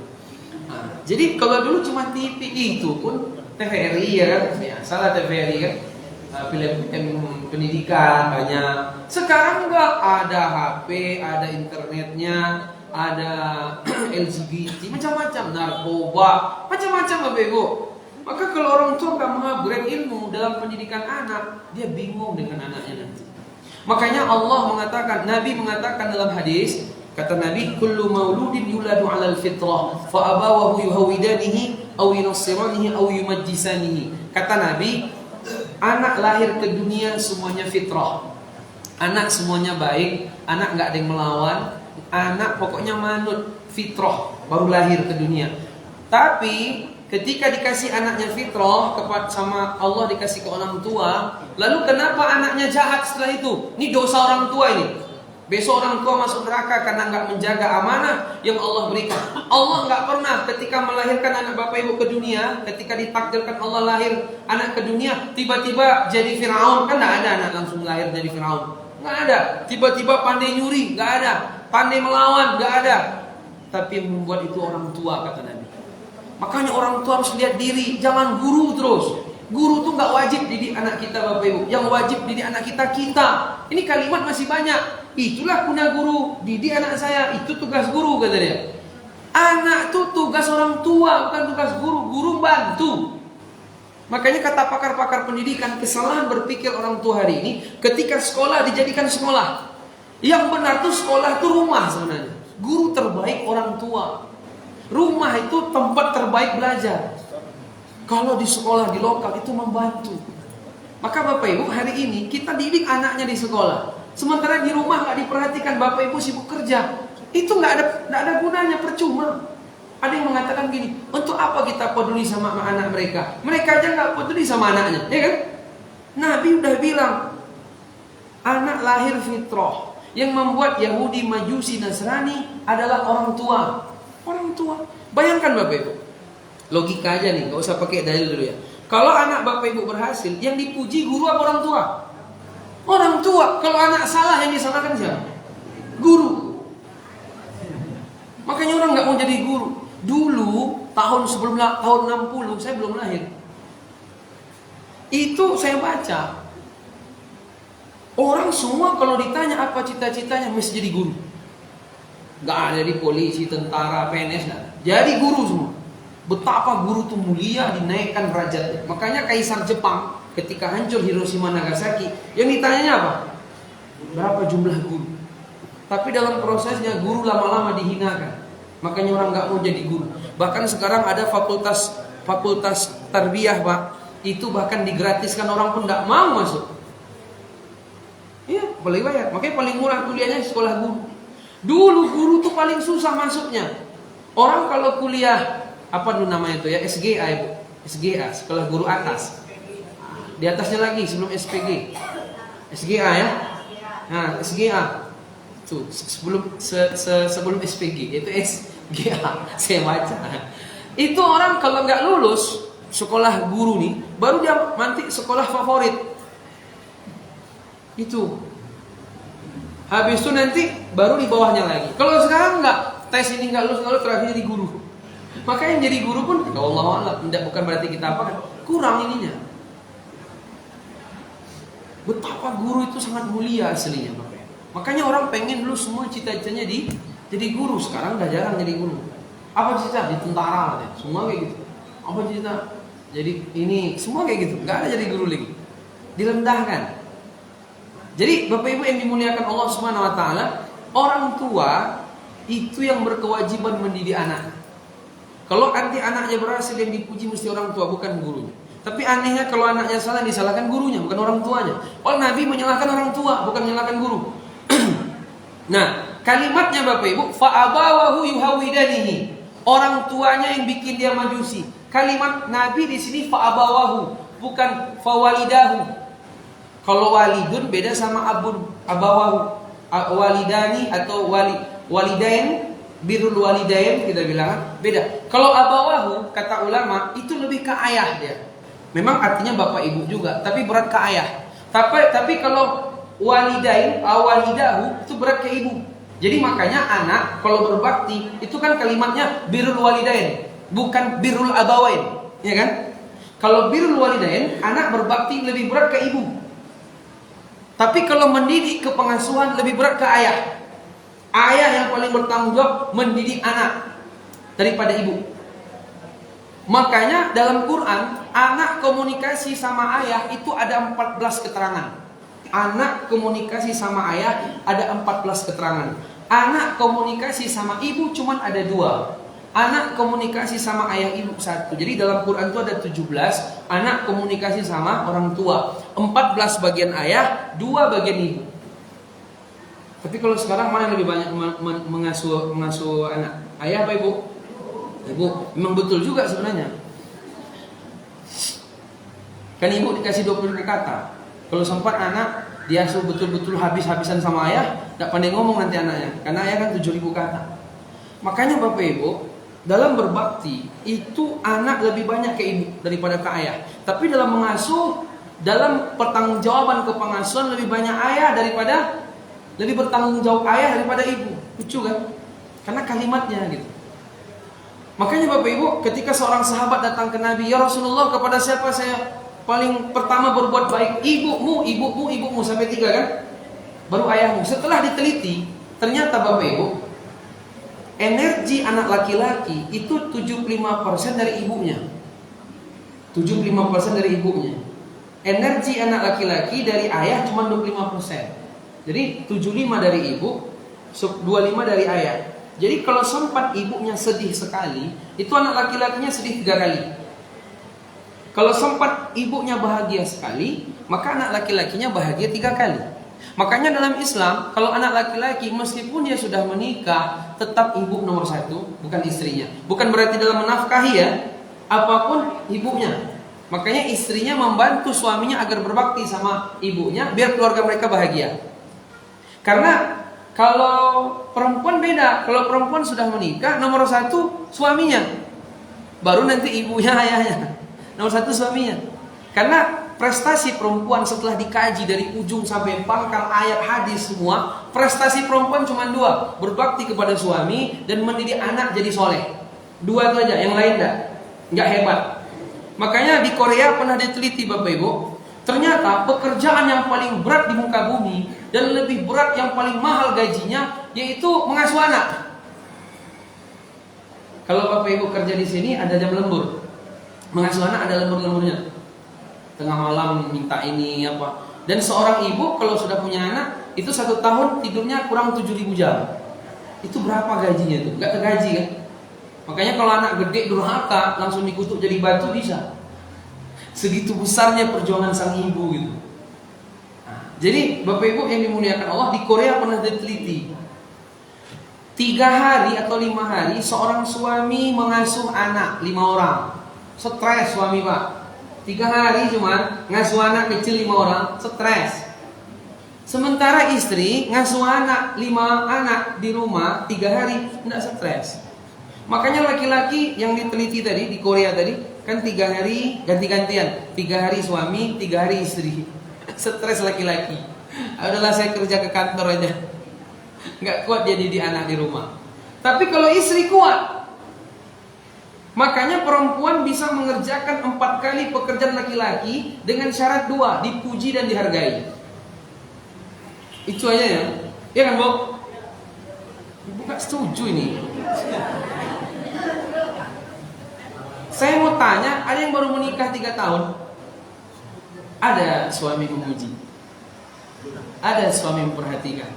Nah, jadi kalau dulu cuma TV, itu pun TVRI ya kan, biasalah TVRI kan, film pendidikan banyak. Sekarang enggak, ada HP, ada internetnya, ada LGBT, macam-macam, narkoba, macam-macam Bapak Ibu. Maka kalau orang tua nggak mengupgrade ilmu dalam pendidikan anak, dia bingung dengan anaknya nanti. Makanya Allah mengatakan, Nabi mengatakan dalam hadis, kata Nabi, kullu mauludin yuladu 'alal fitrah, fa abawahu yuhawidanihi aw yunassiranihi aw yumajjisanihi. Kata Nabi, anak lahir ke dunia semuanya fitrah. Anak semuanya baik, anak nggak ada yang melawan, anak pokoknya manut fitrah baru lahir ke dunia. Tapi ketika dikasih anaknya fitrah sama Allah, dikasih ke orang tua, lalu kenapa anaknya jahat setelah itu? Ini dosa orang tua ini. Besok orang tua masuk neraka karena nggak menjaga amanah yang Allah berikan. Allah nggak pernah ketika melahirkan anak Bapak Ibu ke dunia, ketika ditakdirkan Allah lahir anak ke dunia, tiba-tiba jadi Firaun. Kan nggak ada anak langsung lahir jadi Firaun. Nggak ada. Tiba-tiba pandai nyuri, nggak ada. Pandai melawan, nggak ada. Tapi yang membuat itu orang tua, kata Nabi. Makanya orang tua harus lihat diri, jangan guru terus. Guru tuh nggak wajib didik anak kita Bapak Ibu. Yang wajib didik anak kita. Ini kalimat masih banyak. Itulah guna guru, didik anak saya, itu tugas guru, kata dia. Anak tuh tugas orang tua, bukan tugas guru. Guru bantu. Makanya kata pakar-pakar pendidikan, kesalahan berpikir orang tua hari ini ketika sekolah dijadikan sekolah. Yang benar tuh sekolah itu rumah sebenarnya. Guru terbaik orang tua. Rumah itu tempat terbaik belajar. Kalau di sekolah, di lokal itu membantu. Maka Bapak Ibu, hari ini kita didik anaknya di sekolah. Sementara di rumah nggak diperhatikan, Bapak Ibu sibuk kerja. Itu nggak ada gunanya, percuma. Ada yang mengatakan gini, untuk apa kita peduli sama anak mereka? Mereka aja nggak peduli sama anaknya, ya kan? Nabi udah bilang, anak lahir fitrah. Yang membuat Yahudi, Majusi, Nasrani adalah orang tua. Orang tua. Bayangkan Bapak Ibu, logika aja nih, nggak usah pakai dalil dulu ya. Kalau anak Bapak Ibu berhasil, yang dipuji guru apa orang tua? Orang tua. Kalau anak salah, yang disalahkan siapa? Guru. Makanya orang nggak mau jadi guru. Dulu tahun 60 saya belum lahir. Itu saya baca. Orang semua kalau ditanya apa cita-citanya mesti jadi guru. Nggak ada di polisi, tentara, PNS, nggak. Jadi guru semua. Betapa guru itu mulia, dinaikkan derajatnya. Makanya Kaisar Jepang ketika hancur Hiroshima Nagasaki, yang ditanyanya apa? Berapa jumlah guru? Tapi dalam prosesnya guru lama-lama dihinakan. Makanya orang nggak mau jadi guru. Bahkan sekarang ada fakultas tarbiyah, Pak. Itu bahkan digratiskan, orang pun nggak mau masuk. Iya, boleh bayar. Makanya paling murah kuliahnya sekolah guru. Dulu guru tuh paling susah masuknya. Orang kalau kuliah apa dulu namanya itu ya, SGA Ibu. SGA, sekolah guru atas. Di atasnya lagi sebelum SPG. SGA ya. Nah, SGA. Tuh, sebelum SPG itu SGA. Saya baca. Itu orang kalau nggak lulus sekolah guru nih, baru dia nanti sekolah favorit. Itu. Habis itu nanti baru di bawahnya lagi. Kalau sekarang nggak, tes ini nggak lulus terakhir jadi guru. Makanya yang jadi guru pun, ya Allah Allah, bukan berarti kita apa, kurang ininya. Betapa guru itu sangat mulia aslinya, makanya orang pengen dulu semua cita-citanya jadi guru. Sekarang udah jarang jadi guru. Apa cita? Di tentara, semua kayak gitu. Apa cita? Jadi ini, semua kayak gitu. Nggak ada jadi guru lagi. Direndahkan. Jadi Bapak Ibu yang dimuliakan Allah Subhanahu Wa Taala, orang tua itu yang berkewajiban mendidik anak. Kalau nanti anaknya berhasil, yang dipuji mesti orang tua, bukan gurunya. Tapi anehnya kalau anaknya salah, disalahkan gurunya, bukan orang tuanya. Oh, Nabi menyalahkan orang tua, bukan menyalahkan guru. Nah, kalimatnya Bapak Ibu, fa'abawahu yuhawidanihi. Orang tuanya yang bikin dia majusi. Kalimat Nabi di sini fa'abawahu, bukan fawalidahu. Kalau walidun beda sama abun, abawahu. Walidani atau walidain, birrul walidain kita bilang beda. Kalau abawahu kata ulama itu lebih ke ayah dia. Memang artinya bapak ibu juga, tapi berat ke ayah. Tapi kalau walidain, awalidahu itu berat ke ibu. Jadi makanya anak kalau berbakti itu kan kalimatnya birrul walidain. bukan birrul abawain, ya kan? Kalau birrul walidain, anak berbakti lebih berat ke ibu. Tapi kalau mendidik ke pengasuhan lebih berat ke ayah. Ayah yang paling bertanggung jawab mendidik anak daripada ibu. Makanya dalam Quran, anak komunikasi sama ayah itu ada 14 keterangan. Anak komunikasi sama ayah ada 14 keterangan. Anak komunikasi sama ibu cuman ada 2. Anak komunikasi sama ayah ibu 1. Jadi dalam Quran itu ada 17 anak komunikasi sama orang tua. 14 bagian ayah, 2 bagian ibu. Tapi kalau sekarang mana yang lebih banyak mengasuh anak? Ayah apa ibu? Ibu. Memang betul juga sebenarnya. Kan ibu dikasih 20 kata. Kalau sempat anak diasuh betul-betul habis-habisan sama ayah, tidak pandai ngomong nanti anaknya. Karena ayah kan 7.000 kata. Makanya Bapak Ibu, dalam berbakti itu anak lebih banyak ke ibu daripada ke ayah. Tapi dalam mengasuh, dalam pertanggungjawaban ke pengasuhan lebih banyak ayah daripada, lebih bertanggung jawab ayah daripada ibu. Lucu kan? Karena kalimatnya gitu. Makanya Bapak Ibu, ketika seorang sahabat datang ke Nabi, "Ya Rasulullah, kepada siapa saya paling pertama berbuat baik?" "Ibumu, ibumu, ibumu," sampai 3 kan? Baru ayahmu. Setelah diteliti, ternyata Bapak Ibu, energi anak laki-laki itu 75% dari ibunya. 75% dari ibunya. Energi anak laki-laki dari ayah cuma 25%. Jadi 75 dari ibu, 25 dari ayah. Jadi kalau sempat ibunya sedih sekali, itu anak laki-lakinya sedih 3 kali. Kalau sempat ibunya bahagia sekali, maka anak laki-lakinya bahagia 3 kali. Makanya dalam Islam, kalau anak laki-laki meskipun dia sudah menikah, tetap ibu nomor 1, bukan istrinya. Bukan berarti dalam menafkahi ya, apapun ibunya. Makanya istrinya membantu suaminya agar berbakti sama ibunya, biar keluarga mereka bahagia. Karena kalau perempuan beda, kalau perempuan sudah menikah, nomor 1 suaminya, baru nanti ibunya, ayahnya. Nomor 1 suaminya. Karena prestasi perempuan setelah dikaji dari ujung sampai pangkal ayat hadis semua, prestasi perempuan cuma 2, berbakti kepada suami dan mendidik anak jadi soleh. 2 itu aja, yang lain nggak hebat. Makanya di Korea pernah diteliti Bapak Ibu, ternyata pekerjaan yang paling berat di muka bumi dan lebih berat, yang paling mahal gajinya, yaitu mengasuh anak. Kalau Bapak Ibu kerja di sini ada jam lembur, mengasuh anak ada lembur-lemburnya. Tengah malam minta ini apa. Dan seorang ibu kalau sudah punya anak, itu 1 tahun tidurnya kurang 7.000 jam. Itu berapa gajinya tuh? Gak tergaji kan? Makanya kalau anak gede durhaka, langsung dikutuk jadi batu bisa. Segitu besarnya perjuangan sang ibu gitu. Nah, jadi Bapak Ibu yang dimuliakan Allah, di Korea pernah diteliti 3 hari atau 5 hari seorang suami mengasuh anak 5 orang. Stres suami Pak. 3 hari cuma ngasuh anak kecil 5 orang, stres. Sementara istri ngasuh anak 5 anak di rumah 3 hari tidak stres. Makanya laki-laki yang diteliti tadi di Korea tadi kan 3 hari ganti-gantian, 3 hari suami, 3 hari istri. Stres laki-laki. Adalah saya kerja ke kantor aja, nggak kuat jadi di anak di rumah. Tapi kalau istri kuat. Makanya perempuan bisa mengerjakan 4 kali pekerjaan laki-laki dengan syarat 2, dipuji dan dihargai. Itu aja ya. Ya kan, Bu? Ibu gak setuju ini. Saya mau tanya, ada yang baru menikah 3 tahun? Ada suami memuji, ada suami memperhatikan.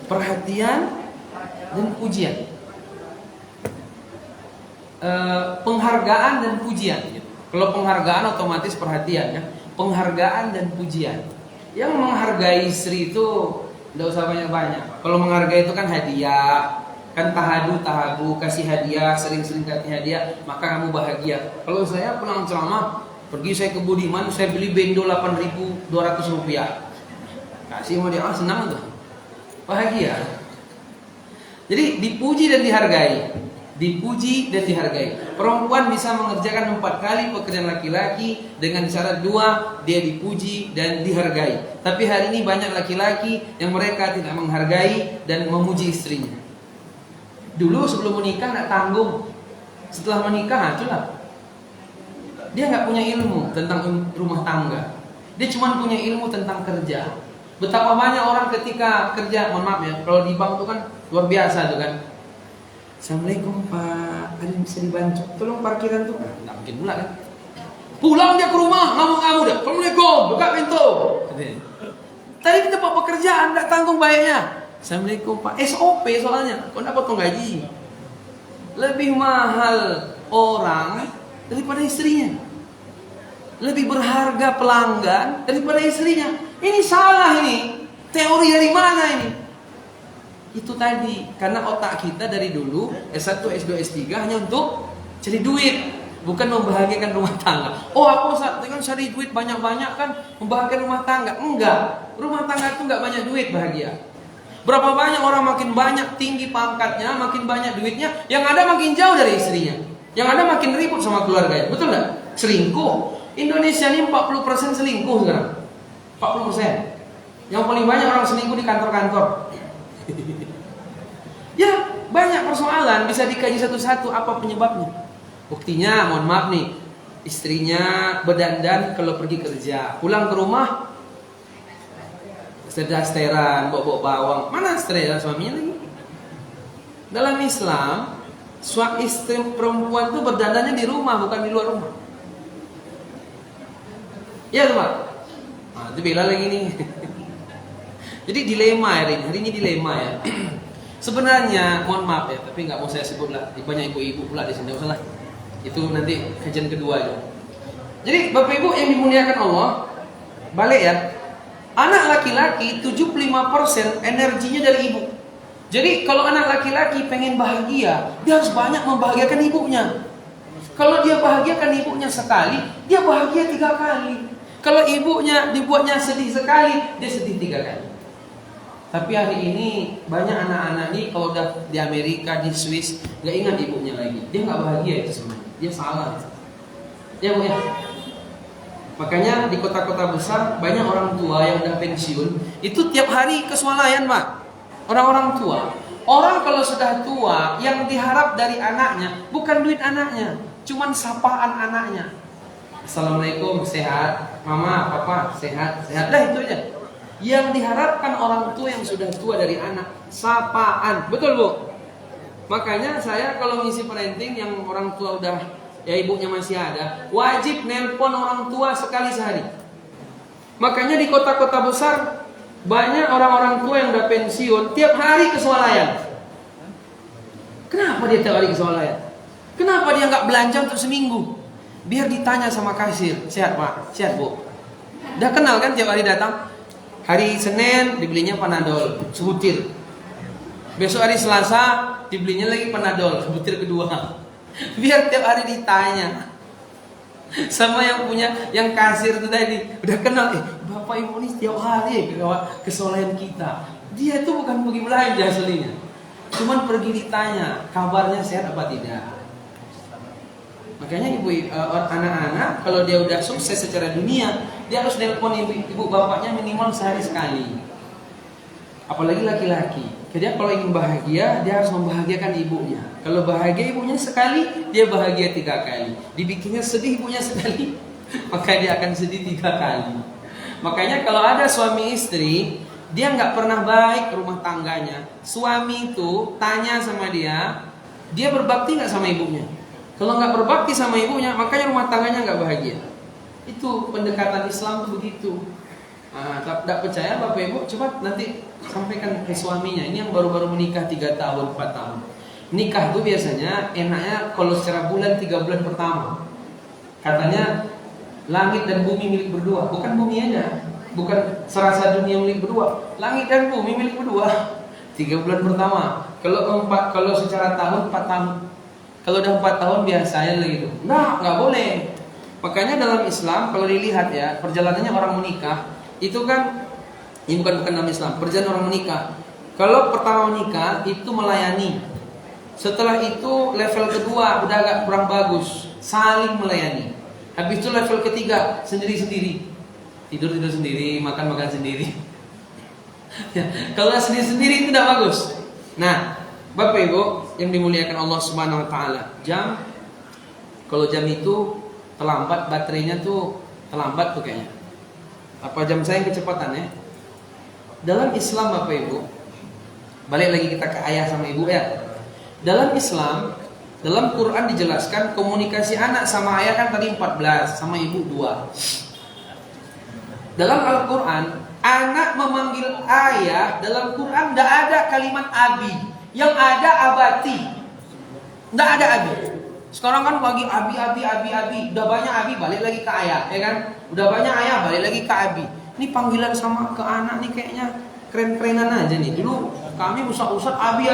Perhatian dan pujian, penghargaan dan pujian. Kalau penghargaan otomatis perhatian ya. Penghargaan dan pujian. Yang menghargai istri itu tidak usah banyak-banyak. Kalau menghargai itu kan hadiah, kan tahagu, kasih hadiah, sering-sering kasih hadiah, maka kamu bahagia. Kalau saya pulang ceramah, pergi saya ke Budiman, saya beli bendo 8.200 rupiah, kasih sama dia, senang tuh, bahagia. Jadi dipuji dan dihargai, dipuji dan dihargai. Perempuan bisa mengerjakan 4 kali pekerjaan laki-laki dengan syarat 2, dia dipuji dan dihargai. Tapi hari ini banyak laki-laki yang mereka tidak menghargai dan memuji istrinya. Dulu sebelum menikah nggak tanggung, Setelah menikah, itulah dia nggak punya ilmu tentang rumah tangga. Dia cuma punya ilmu tentang kerja. Betapa banyak orang ketika kerja, mohon maaf ya, kalau di bank itu kan luar biasa tuh kan. Assalamualaikum Pak, ada yang bisa dibantu? Tolong parkiran tuh. Nggak mungkin pula kan. Pulang dia ke rumah, ngamuk-ngamuk dia. Assalamualaikum, buka pintu. Tadi kita tempat pekerjaan, nggak tanggung bayarnya. Assalamualaikum Pak, SOP soalnya. Kau nggak potong gaji. Lebih mahal orang daripada istrinya. Lebih berharga pelanggan daripada istrinya. Ini salah ini. Teori dari mana ini? Itu tadi, karena otak kita dari dulu S1, S2, S3 hanya untuk cari duit, bukan membahagiakan rumah tangga. Oh, aku dengan cari duit banyak-banyak kan membahagiakan rumah tangga. Enggak. Rumah tangga itu enggak banyak duit bahagia. Berapa banyak orang makin banyak tinggi pangkatnya, makin banyak duitnya, yang ada makin jauh dari istrinya. Yang ada makin ribut sama keluarganya. Betul enggak? Selingkuh. Indonesia ini 40% selingkuh sekarang. 40%. Yang paling banyak orang selingkuh di kantor-kantor. Ya, banyak persoalan bisa dikaji satu-satu apa penyebabnya. Buktinya, mohon maaf nih, istrinya berdandan kalau pergi kerja, pulang ke rumah sederas-teran, bawa bawang. Mana sederas suaminya lagi? Dalam Islam, suami istri perempuan itu berdandannya di rumah, bukan di luar rumah. Ya tuh Pak. Nah, itu bela lagi nih. Jadi dilema hari ini dilema ya. Sebenarnya mohon maaf ya, tapi nggak mau saya sebut lah. Banyak ibu-ibu pula di sini, usahlah. Itu nanti kajian kedua aja. Jadi Bapak Ibu yang dimuliakan Allah, balik ya. Anak laki-laki 75% energinya dari ibu. Jadi kalau anak laki-laki pengen bahagia, dia harus banyak membahagiakan ibunya. Kalau dia bahagiakan ibunya sekali, dia bahagia 3 kali. Kalau ibunya dibuatnya sedih sekali, dia sedih 3 kali. Tapi hari ini banyak anak-anak nih kalau udah di Amerika, di Swiss, nggak ingat ibunya lagi. Dia nggak bahagia itu sebenarnya. Dia salah. Ya Bu ya. Makanya di kota-kota besar banyak orang tua yang udah pensiun itu tiap hari ke swalayan Pak. Orang-orang tua. Orang kalau sudah tua yang diharap dari anaknya bukan duit anaknya, cuman sapaan anaknya. Assalamualaikum, sehat, mama, papa, sehat, sehat. Dah itu aja. Yang diharapkan orang tua yang sudah tua dari anak, sapaan. Betul Bu? Makanya saya kalau ngisi parenting yang orang tua udah, ya ibunya masih ada, wajib nelpon orang tua sekali sehari. Makanya di kota-kota besar banyak orang-orang tua yang udah pensiun tiap hari ke swalayan. Kenapa dia tiap hari ke swalayan? Kenapa dia nggak belanja untuk seminggu? Biar ditanya sama kasir, sehat Pak, sehat Bu. Udah kenal kan tiap hari datang. Hari Senin dibelinya Panadol sebutir. Besok hari Selasa dibelinya lagi Panadol sebutir kedua. Biar tiap hari ditanya sama yang punya, yang kasir itu tadi. Udah kenal, Bapak Ibu ini tiap hari ke swalayan kita. Dia itu bukan pergi belanja aslinya, cuman pergi ditanya kabarnya sehat apa tidak. Makanya anak-anak kalau dia udah sukses secara dunia, dia harus nelpon ibu bapaknya minimal sehari sekali. Apalagi laki-laki. Jadi kalau ingin bahagia, dia harus membahagiakan ibunya. Kalau bahagia ibunya sekali, dia bahagia 3 kali. Dibikinnya sedih ibunya sekali, maka dia akan sedih 3 kali. Makanya kalau ada suami istri, dia nggak pernah baik rumah tangganya. Suami itu tanya sama dia berbakti nggak sama ibunya? Kalau nggak berbakti sama ibunya, makanya rumah tangganya nggak bahagia. Itu pendekatan Islam tuh begitu. Tidak percaya Bapak Ibu, coba nanti sampaikan ke suaminya. Ini yang baru-baru menikah 3 tahun, 4 tahun. Nikah tuh biasanya enaknya kalau secara bulan 3 bulan pertama. Katanya langit dan bumi milik berdua. Bukan bumi aja, bukan serasa dunia milik berdua. Langit dan bumi milik berdua. 3 bulan pertama. Kalau secara tahun 4 tahun. Kalau udah 4 tahun biasanya gitu. Nggak boleh. Makanya dalam Islam kalau dilihat ya, perjalanannya orang menikah itu kan, ini bukan dalam Islam, perjalanan orang menikah. Kalau pertama menikah itu melayani. Setelah itu level kedua udah agak kurang bagus, saling melayani. Habis itu level ketiga sendiri-sendiri. Tidur sendiri, makan sendiri. Ya, kalau sendiri-sendiri itu tidak bagus. Nah, Bapak Ibu yang dimuliakan Allah Subhanahu wa taala, jam Kalau jam itu terlambat, baterainya tuh terlambat tuh kayaknya. Apa jam saya yang kecepatan ya? Dalam Islam Bapak Ibu, balik lagi kita ke ayah sama ibu ya. Dalam Islam, dalam Quran dijelaskan komunikasi anak sama ayah kan tadi 14, sama ibu 2. Dalam Al-Quran, anak memanggil ayah dalam Quran tidak ada kalimat abi, yang ada abati. Tidak ada abi. Sekarang kan lagi abi. Udah banyak abi, balik lagi ke ayah, ya kan? Udah banyak ayah, balik lagi ke abi. Ini panggilan sama ke anak nih kayaknya keren-kerenan aja nih. Dulu kami usah abi.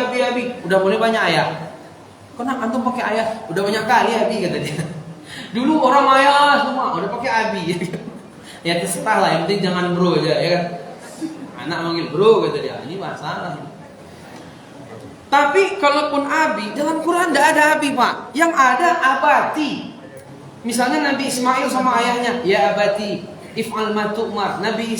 Udah mulai banyak ayah. Kenapa antum pakai ayah? Udah banyak kali abi kata dia. Dulu orang ayah semua udah pakai abi. Ya terserah lah, yang penting jangan bro aja, ya kan? Anak manggil bro kata dia. Ini masalah. Tapi kalaupun abi, dalam Quran tidak ada abi Pak. Yang ada abati. Misalnya Nabi Ismail sama ayahnya, ya abati, if'al ma tu'mar. Nabi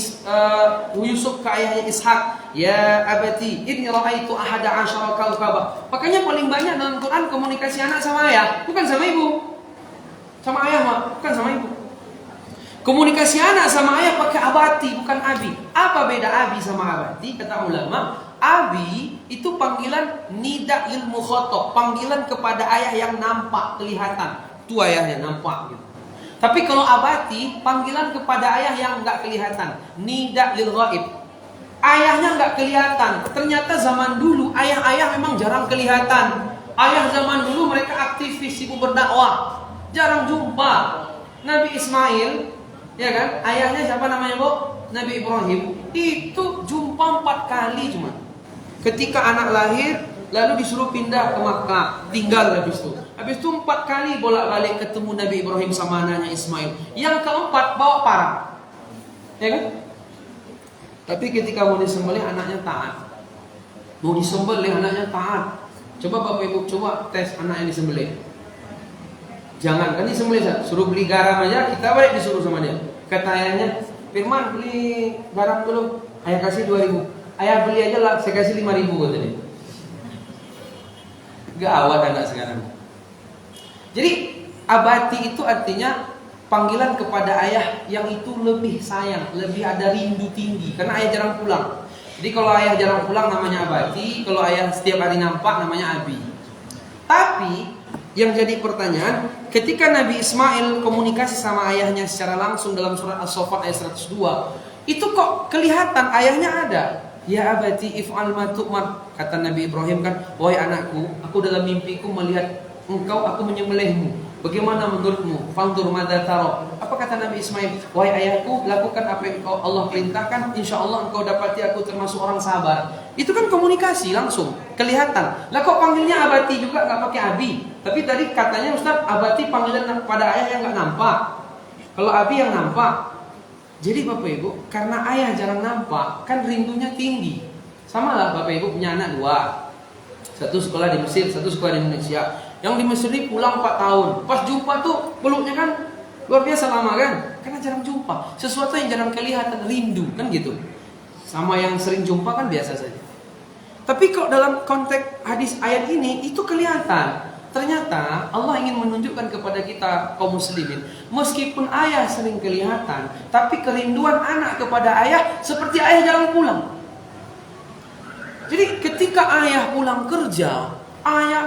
Yusuf ke ayahnya Ishak, ya abati, inni ra'aitu ahada asyara kawkaba. Makanya paling banyak dalam Quran komunikasi anak sama ayah, bukan sama ibu. Sama ayah Pak, bukan sama ibu. Komunikasi anak sama ayah pakai abati, bukan abi. Apa beda abi sama abati? Kata ulama, abi itu panggilan nida lil mukhatab, panggilan kepada ayah yang nampak, kelihatan. Itu ayahnya nampak gitu. Tapi kalau abati, panggilan kepada ayah yang enggak kelihatan, nida lil ghaib. Ayahnya enggak kelihatan. Ternyata zaman dulu ayah-ayah memang jarang kelihatan. Ayah zaman dulu mereka aktivis, sibuk berdakwah, jarang jumpa. Nabi Ismail, ya kan? Ayahnya siapa namanya, Bu? Nabi Ibrahim. Itu jumpa 4 kali cuma. Ketika anak lahir, lalu disuruh pindah ke Makkah, tinggal habis itu. Habis itu 4 kali bolak-balik ketemu Nabi Ibrahim sama anaknya Ismail. Yang keempat bawa parang. Ya kan? Tapi ketika mau disembelih anaknya taat. Mau disembelih anaknya taat. Coba Bapak Ibu coba tes anak yang disembelih. Jangan kan disembelih, suruh beli garam aja, kita balik disuruh sama dia. Kata ayahnya, Firman beli garam dulu. Ayah kasih 2.000. Ayah beli aja lah, saya kasih 5.000 kata dia. Gawat anak sekarang. Jadi abati itu artinya panggilan kepada ayah yang itu lebih sayang, lebih ada rindu tinggi. Karena ayah jarang pulang. Jadi kalau ayah jarang pulang namanya abati, kalau ayah setiap hari nampak namanya abi. Tapi yang jadi pertanyaan, ketika Nabi Ismail komunikasi sama ayahnya secara langsung dalam surat As-Saffat ayat 102, itu kok kelihatan ayahnya ada. Ya abati if'al ma tu'mar. Kata Nabi Ibrahim kan, wahai anakku, aku dalam mimpiku melihat engkau, aku menyembelihmu. Bagaimana menurutmu? Fanzur madza tara. Apa kata Nabi Ismail? Wahai ayahku, lakukan apa yang Allah perintahkan, insyaallah engkau dapati aku termasuk orang sabar. Itu kan komunikasi langsung, kelihatan. Lah kok panggilnya abati juga enggak pakai abi? Tapi tadi katanya Ustaz, abati panggilan pada ayah yang enggak nampak. Kalau abi yang nampak. Jadi Bapak Ibu, karena ayah jarang nampak, kan rindunya tinggi. Sama lah Bapak Ibu punya anak 2. Satu sekolah di Mesir, satu sekolah di Indonesia. Yang di Mesir ini pulang 4 tahun. Pas jumpa tuh peluknya kan luar biasa lama kan? Karena jarang jumpa. Sesuatu yang jarang kelihatan, rindu kan gitu. Sama yang sering jumpa kan biasa saja. Tapi kok dalam konteks hadis ayat ini itu kelihatan. Ternyata Allah ingin menunjukkan kepada kita kaum muslimin, meskipun ayah sering kelihatan, tapi kerinduan anak kepada ayah seperti ayah jarang pulang. Jadi ketika ayah pulang kerja,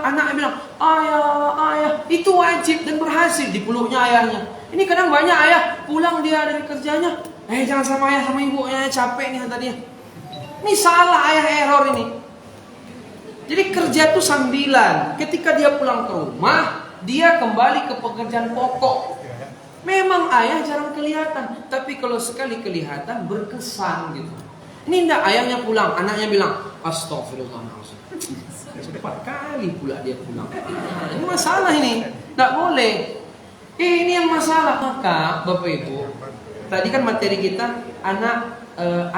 anak bilang, ayah, itu wajib dan berhasil dipeluknya ayahnya. Ini kadang banyak ayah pulang dia dari kerjanya, jangan sama ayah sama ibunya, capek nih tadi. Ini salah ayah, error ini. Jadi kerja itu sambilan. Ketika dia pulang ke rumah, dia kembali ke pekerjaan pokok. Memang ayah jarang kelihatan, tapi kalau sekali kelihatan berkesan gitu. Ini enggak, ayahnya pulang, anaknya bilang, astagfirullahaladzim. Sudah 4 kali pula dia pulang. Ini masalah ini, enggak boleh. Ini yang masalah. Maka Bapak Ibu, tadi kan materi kita anak,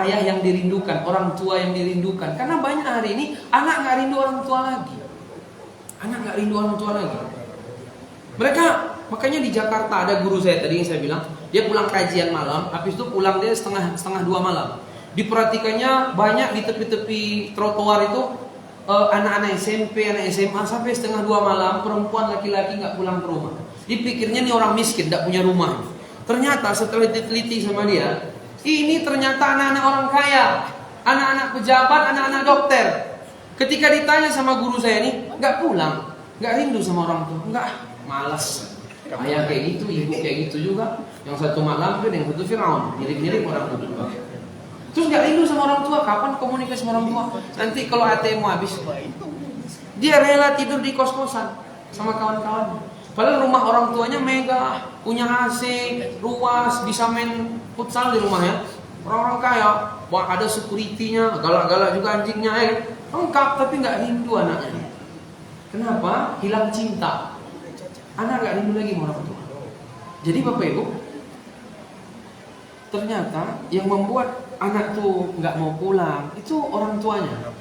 ayah yang dirindukan, orang tua yang dirindukan. Karena banyak hari ini anak nggak rindu orang tua lagi. Anak nggak rindu orang tua lagi. Mereka, makanya di Jakarta ada guru saya tadi yang saya bilang, dia pulang kajian malam, habis itu pulang dia setengah 2 malam. Diperhatikannya banyak di tepi-tepi trotoar itu anak-anak SMP, anak SMA sampai setengah 2 malam perempuan laki-laki nggak pulang ke rumah. Dipikirnya nih orang miskin, nggak punya rumah. Ternyata setelah diteliti sama dia, ini ternyata anak-anak orang kaya, anak-anak pejabat, anak-anak dokter. Ketika ditanya sama guru saya nih, nggak pulang, nggak rindu sama orang tua, nggak, malas. Ayah kayak gitu, ibu kayak gitu juga. Yang satu malam yang satu Firaun, mirip-mirip orang tua. Terus nggak rindu sama orang tua, kapan komunikasi sama orang tua? Nanti kalau ATM habis, dia rela tidur di kos-kosan sama kawan-kawan. Padahal rumah orang tuanya megah, punya AC, luas, bisa main futsal di rumahnya. Orang-orang kaya, wah ada security-nya, galak-galak juga anjingnya, lengkap, tapi nggak rindu anaknya. Kenapa? Hilang cinta. Anak nggak rindu lagi sama orang tua. Jadi Bapak Ibu, ternyata yang membuat anak tuh nggak mau pulang itu orang tuanya.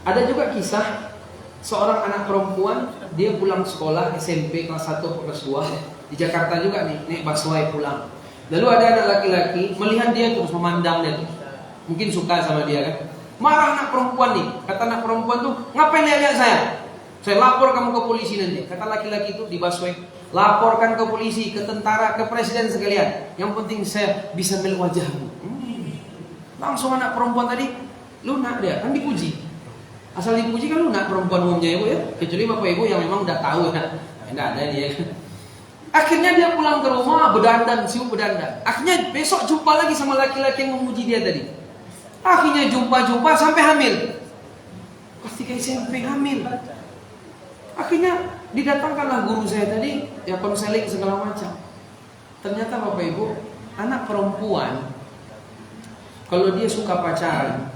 Ada juga kisah seorang anak perempuan, dia pulang sekolah SMP kelas 1 atau kelas 2 di Jakarta juga nih, naik busway pulang. Lalu ada anak laki-laki melihat dia terus, memandang dia terus. Mungkin suka sama dia kan. Marah anak perempuan nih. Kata anak perempuan tuh, ngapain lihat saya? Saya lapor kamu ke polisi nanti. Kata laki-laki itu di busway, laporkan ke polisi, ke tentara, ke presiden sekalian. Yang penting saya bisa melihat wajahmu. Langsung anak perempuan tadi lunak dia, kan dipuji. Asal dipuji kan lunak perempuan umumnya ibu ya. Kecuali Bapak Ibu yang memang udah tahu ya. Enggak ada dia. Akhirnya dia pulang ke rumah berdandan, sibuk berdandan. Akhirnya besok jumpa lagi sama laki-laki yang memuji dia tadi. Akhirnya jumpa sampai hamil. Ketika SMP hamil. Akhirnya didatangkanlah guru saya tadi, ya konseling segala macam. Ternyata Bapak Ibu, anak perempuan kalau dia suka pacaran,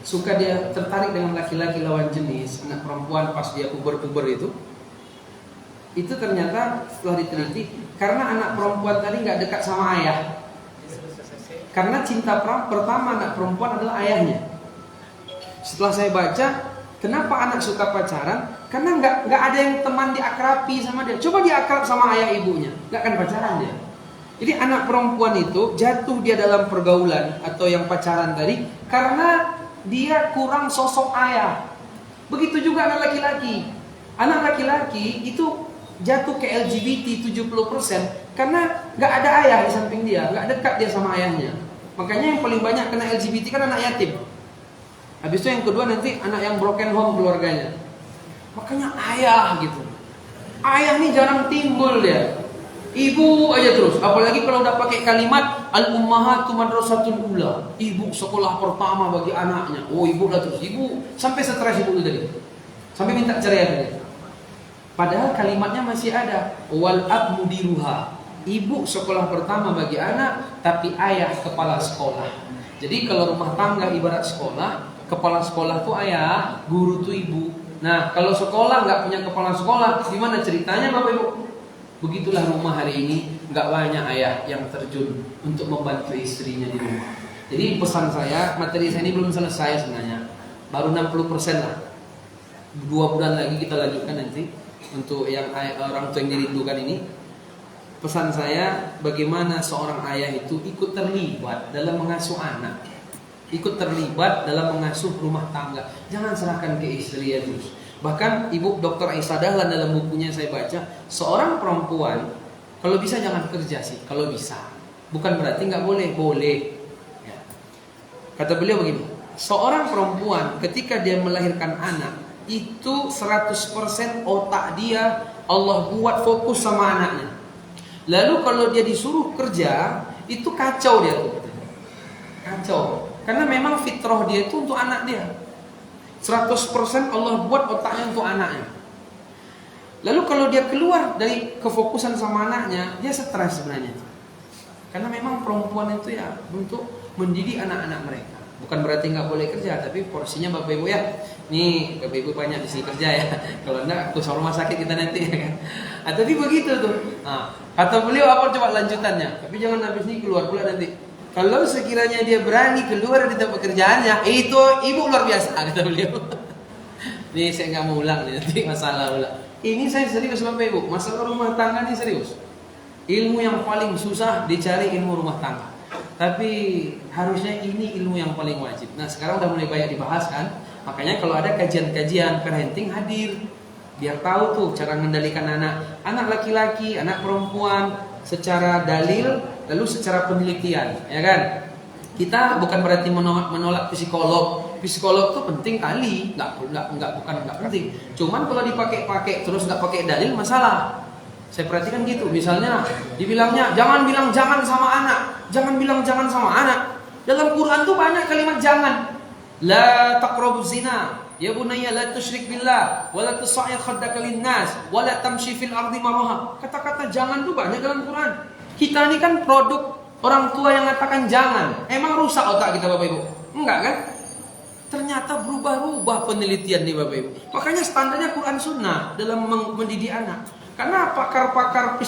suka dia tertarik dengan laki-laki lawan jenis, anak perempuan pas dia puber-puber itu ternyata setelah diteliti karena anak perempuan tadi nggak dekat sama ayah. Karena cinta pertama anak perempuan adalah ayahnya. Setelah saya baca, kenapa anak suka pacaran? Karena nggak ada yang teman diakrabi sama dia. Coba dia akrab sama ayah ibunya, nggak akan pacaran dia. Jadi anak perempuan itu jatuh dia dalam pergaulan atau yang pacaran tadi karena dia kurang sosok ayah. Begitu juga anak laki-laki. Anak laki-laki itu jatuh ke LGBT 70% karena nggak ada ayah di samping dia, nggak dekat dia sama ayahnya. Makanya yang paling banyak kena LGBT kan anak yatim. Habis itu yang kedua nanti anak yang broken home keluarganya. Makanya ayah gitu. Ayah nih jarang timbul dia. Ibu aja terus. Apalagi kalau udah pakai kalimat al-ummahatu madrasatul ula. Ibu sekolah pertama bagi anaknya. Oh ibu lah terus. Ibu sampai stres ibu itu tadi. Sampai minta cerai tadi. Padahal kalimatnya masih ada. Wal abdu diruha. Ibu sekolah pertama bagi anak, tapi ayah kepala sekolah. Jadi kalau rumah tangga ibarat sekolah, kepala sekolah tuh ayah, guru tuh ibu. Nah, kalau sekolah nggak punya kepala sekolah, gimana ceritanya Bapak Ibu? Begitulah rumah hari ini, nggak banyak ayah yang terjun untuk membantu istrinya di rumah. Jadi pesan saya, materi saya ini belum selesai sebenarnya, baru 60% lah. 2 bulan lagi kita lanjutkan nanti untuk yang orang tua yang dirindukan ini. Pesan saya, bagaimana seorang ayah itu ikut terlibat dalam mengasuh anak, ikut terlibat dalam mengasuh rumah tangga. Jangan serahkan ke istri ya terus. Bahkan Ibu Dr. Aisyah Dahlan dalam bukunya saya baca, seorang perempuan kalau bisa jangan kerja sih, kalau bisa. Bukan berarti nggak boleh, boleh. Ya. Kata beliau begini, seorang perempuan ketika dia melahirkan anak, itu 100% otak dia Allah buat fokus sama anaknya. Lalu kalau dia disuruh kerja, itu kacau dia tuh. Kacau. Karena memang fitrah dia itu untuk anak dia. 100% Allah buat otaknya untuk anaknya. Lalu kalau dia keluar dari kefokusan sama anaknya, dia stres sebenarnya. Karena memang perempuan itu ya untuk mendidik anak-anak mereka. Bukan berarti nggak boleh kerja, tapi porsinya Bapak Ibu ya. Nih Bapak Ibu banyak di sini kerja ya. Kalau enggak, ke rumah sakit kita nanti ya kan. Tapi begitu tuh. Nah, kata beliau apa coba lanjutannya? Tapi jangan habis ini keluar pula nanti. Kalau sekiranya dia berani keluar dari tempat pekerjaannya, itu ibu luar biasa, kata beliau. Nih saya nggak mau ulang nih, nanti masalah ulang. Ini saya serius Bapak Ibu, masalah rumah tangga ini serius. Ilmu yang paling susah dicari ilmu rumah tangga. Tapi harusnya ini ilmu yang paling wajib. Nah sekarang udah mulai banyak dibahas kan. Makanya kalau ada kajian-kajian parenting hadir, biar tahu tuh cara mengendalikan anak laki-laki, anak perempuan secara dalil, lalu secara penelitian, ya kan? Kita bukan berarti menolak psikolog. Psikolog tuh penting kali, bukan nggak penting. Cuman kalau dipakai terus nggak pakai dalil masalah. Saya perhatikan gitu. Misalnya dibilangnya jangan bilang jangan sama anak, jangan bilang jangan sama anak. Dalam Quran tuh banyak kalimat jangan. La taqrabuz zina, ya bunayya la tusyrik billah, wa la tusa'ir khaddaka linnas, wa la tamshi fil ardi maraha. Kata-kata jangan tuh banyak dalam Quran. Kita ini kan produk orang tua yang mengatakan jangan. Emang rusak otak kita Bapak Ibu? Enggak kan? Ternyata berubah-ubah penelitian nih Bapak Ibu. Makanya standarnya Quran Sunnah dalam mendidik anak. Karena pakar-pakar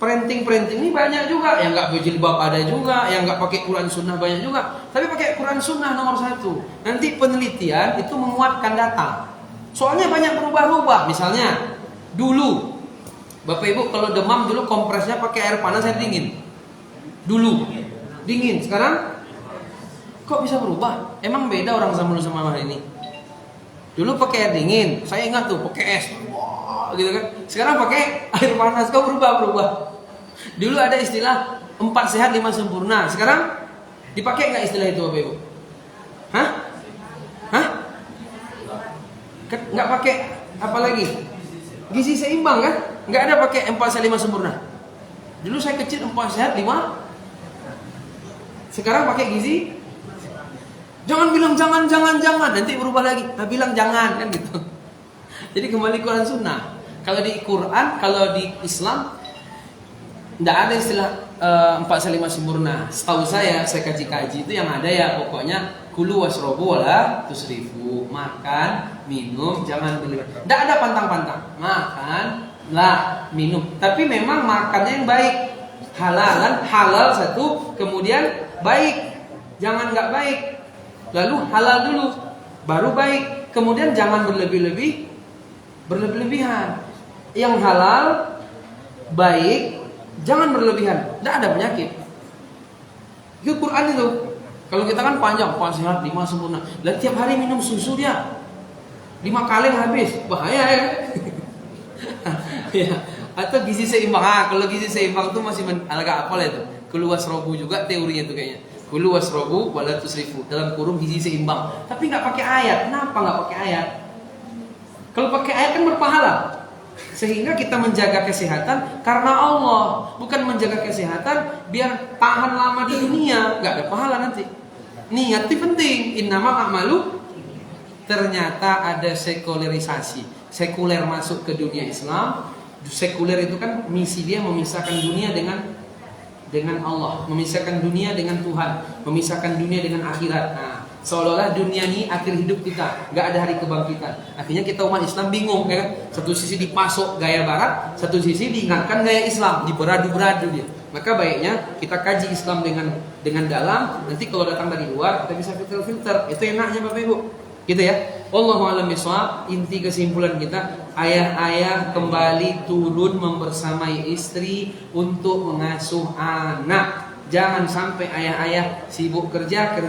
parenting ini banyak juga. Yang nggak berjilbab ada juga, yang nggak pakai Quran Sunnah banyak juga. Tapi pakai Quran Sunnah nomor 1. Nanti penelitian itu menguatkan data. Soalnya banyak berubah-ubah. Misalnya dulu Bapak Ibu kalau demam dulu kompresnya pakai air panas air dingin. Dulu dingin, sekarang kok bisa berubah? Emang beda orang zaman dulu sama hari ini. Dulu pakai air dingin, saya ingat tuh pakai es, wah, gitu kan. Sekarang pakai air panas, kok berubah. Dulu ada istilah 4 sehat 5 sempurna. Sekarang dipakai nggak istilah itu Bapak Ibu? Hah? Nggak pakai apa lagi? Gizi seimbang kan? Nggak ada pakai 4 sehat 5 sempurna. Dulu saya kecil 4 sehat 5. Sekarang pakai gizi. Jangan bilang jangan, nanti berubah lagi. Nah, bilang jangan kan gitu. Jadi kembali Quran Sunnah. Kalau di Quran, kalau di Islam tidak ada istilah 4 sehat 5 sempurna. Setahu saya kaji-kaji itu yang ada ya pokoknya kulu wasrobu wala tusrifu. Makan, minum, jangan berlebihan. Tidak ada pantang-pantang. Makan, lah, minum. Tapi memang makannya yang baik. Halal 1, kemudian baik. Jangan nggak baik. Lalu halal dulu, baru baik. Kemudian jangan berlebihan. Yang halal, baik, jangan berlebihan. Tidak ada penyakit. Itu Quran itu. Kalau kita kan panjang, 4 sehat 5 sempurna. Lah tiap hari minum susu dia 5 kaleng habis, bahaya ya. Ya. Atau gizi seimbang. Kalau gizi seimbang itu masih agak apa itu? Kulu wasrobu juga teorinya itu kayaknya. Kulu wasrobu wala tusrifu. Dalam kurung gizi seimbang. Tapi nggak pakai ayat. Kenapa nggak pakai ayat? Kalau pakai ayat kan berpahala. Sehingga kita menjaga kesehatan karena Allah, bukan menjaga kesehatan biar tahan lama di dunia. Nggak ada pahala nanti. Niat itu penting. Innamal a'malu. Ternyata ada sekulerisasi. Sekuler masuk ke dunia Islam. Sekuler itu kan misi dia memisahkan dunia dengan Allah, memisahkan dunia dengan Tuhan, memisahkan dunia dengan akhirat. Nah, seolah-olah dunia ini akhir hidup kita, nggak ada hari kebangkitan. Akhirnya kita umat Islam bingung, kan? Satu sisi dipasok gaya Barat, satu sisi diingatkan gaya Islam, diberadu-beradu dia. Maka baiknya kita kaji Islam dengan dalam. Nanti kalau datang dari luar kita bisa filter. Itu enaknya Bapak Ibu. Gitu ya. Wallahu a'lam bishawab. Inti kesimpulan kita, ayah-ayah kembali turun membersamai istri untuk mengasuh anak. Jangan sampai ayah-ayah sibuk kerja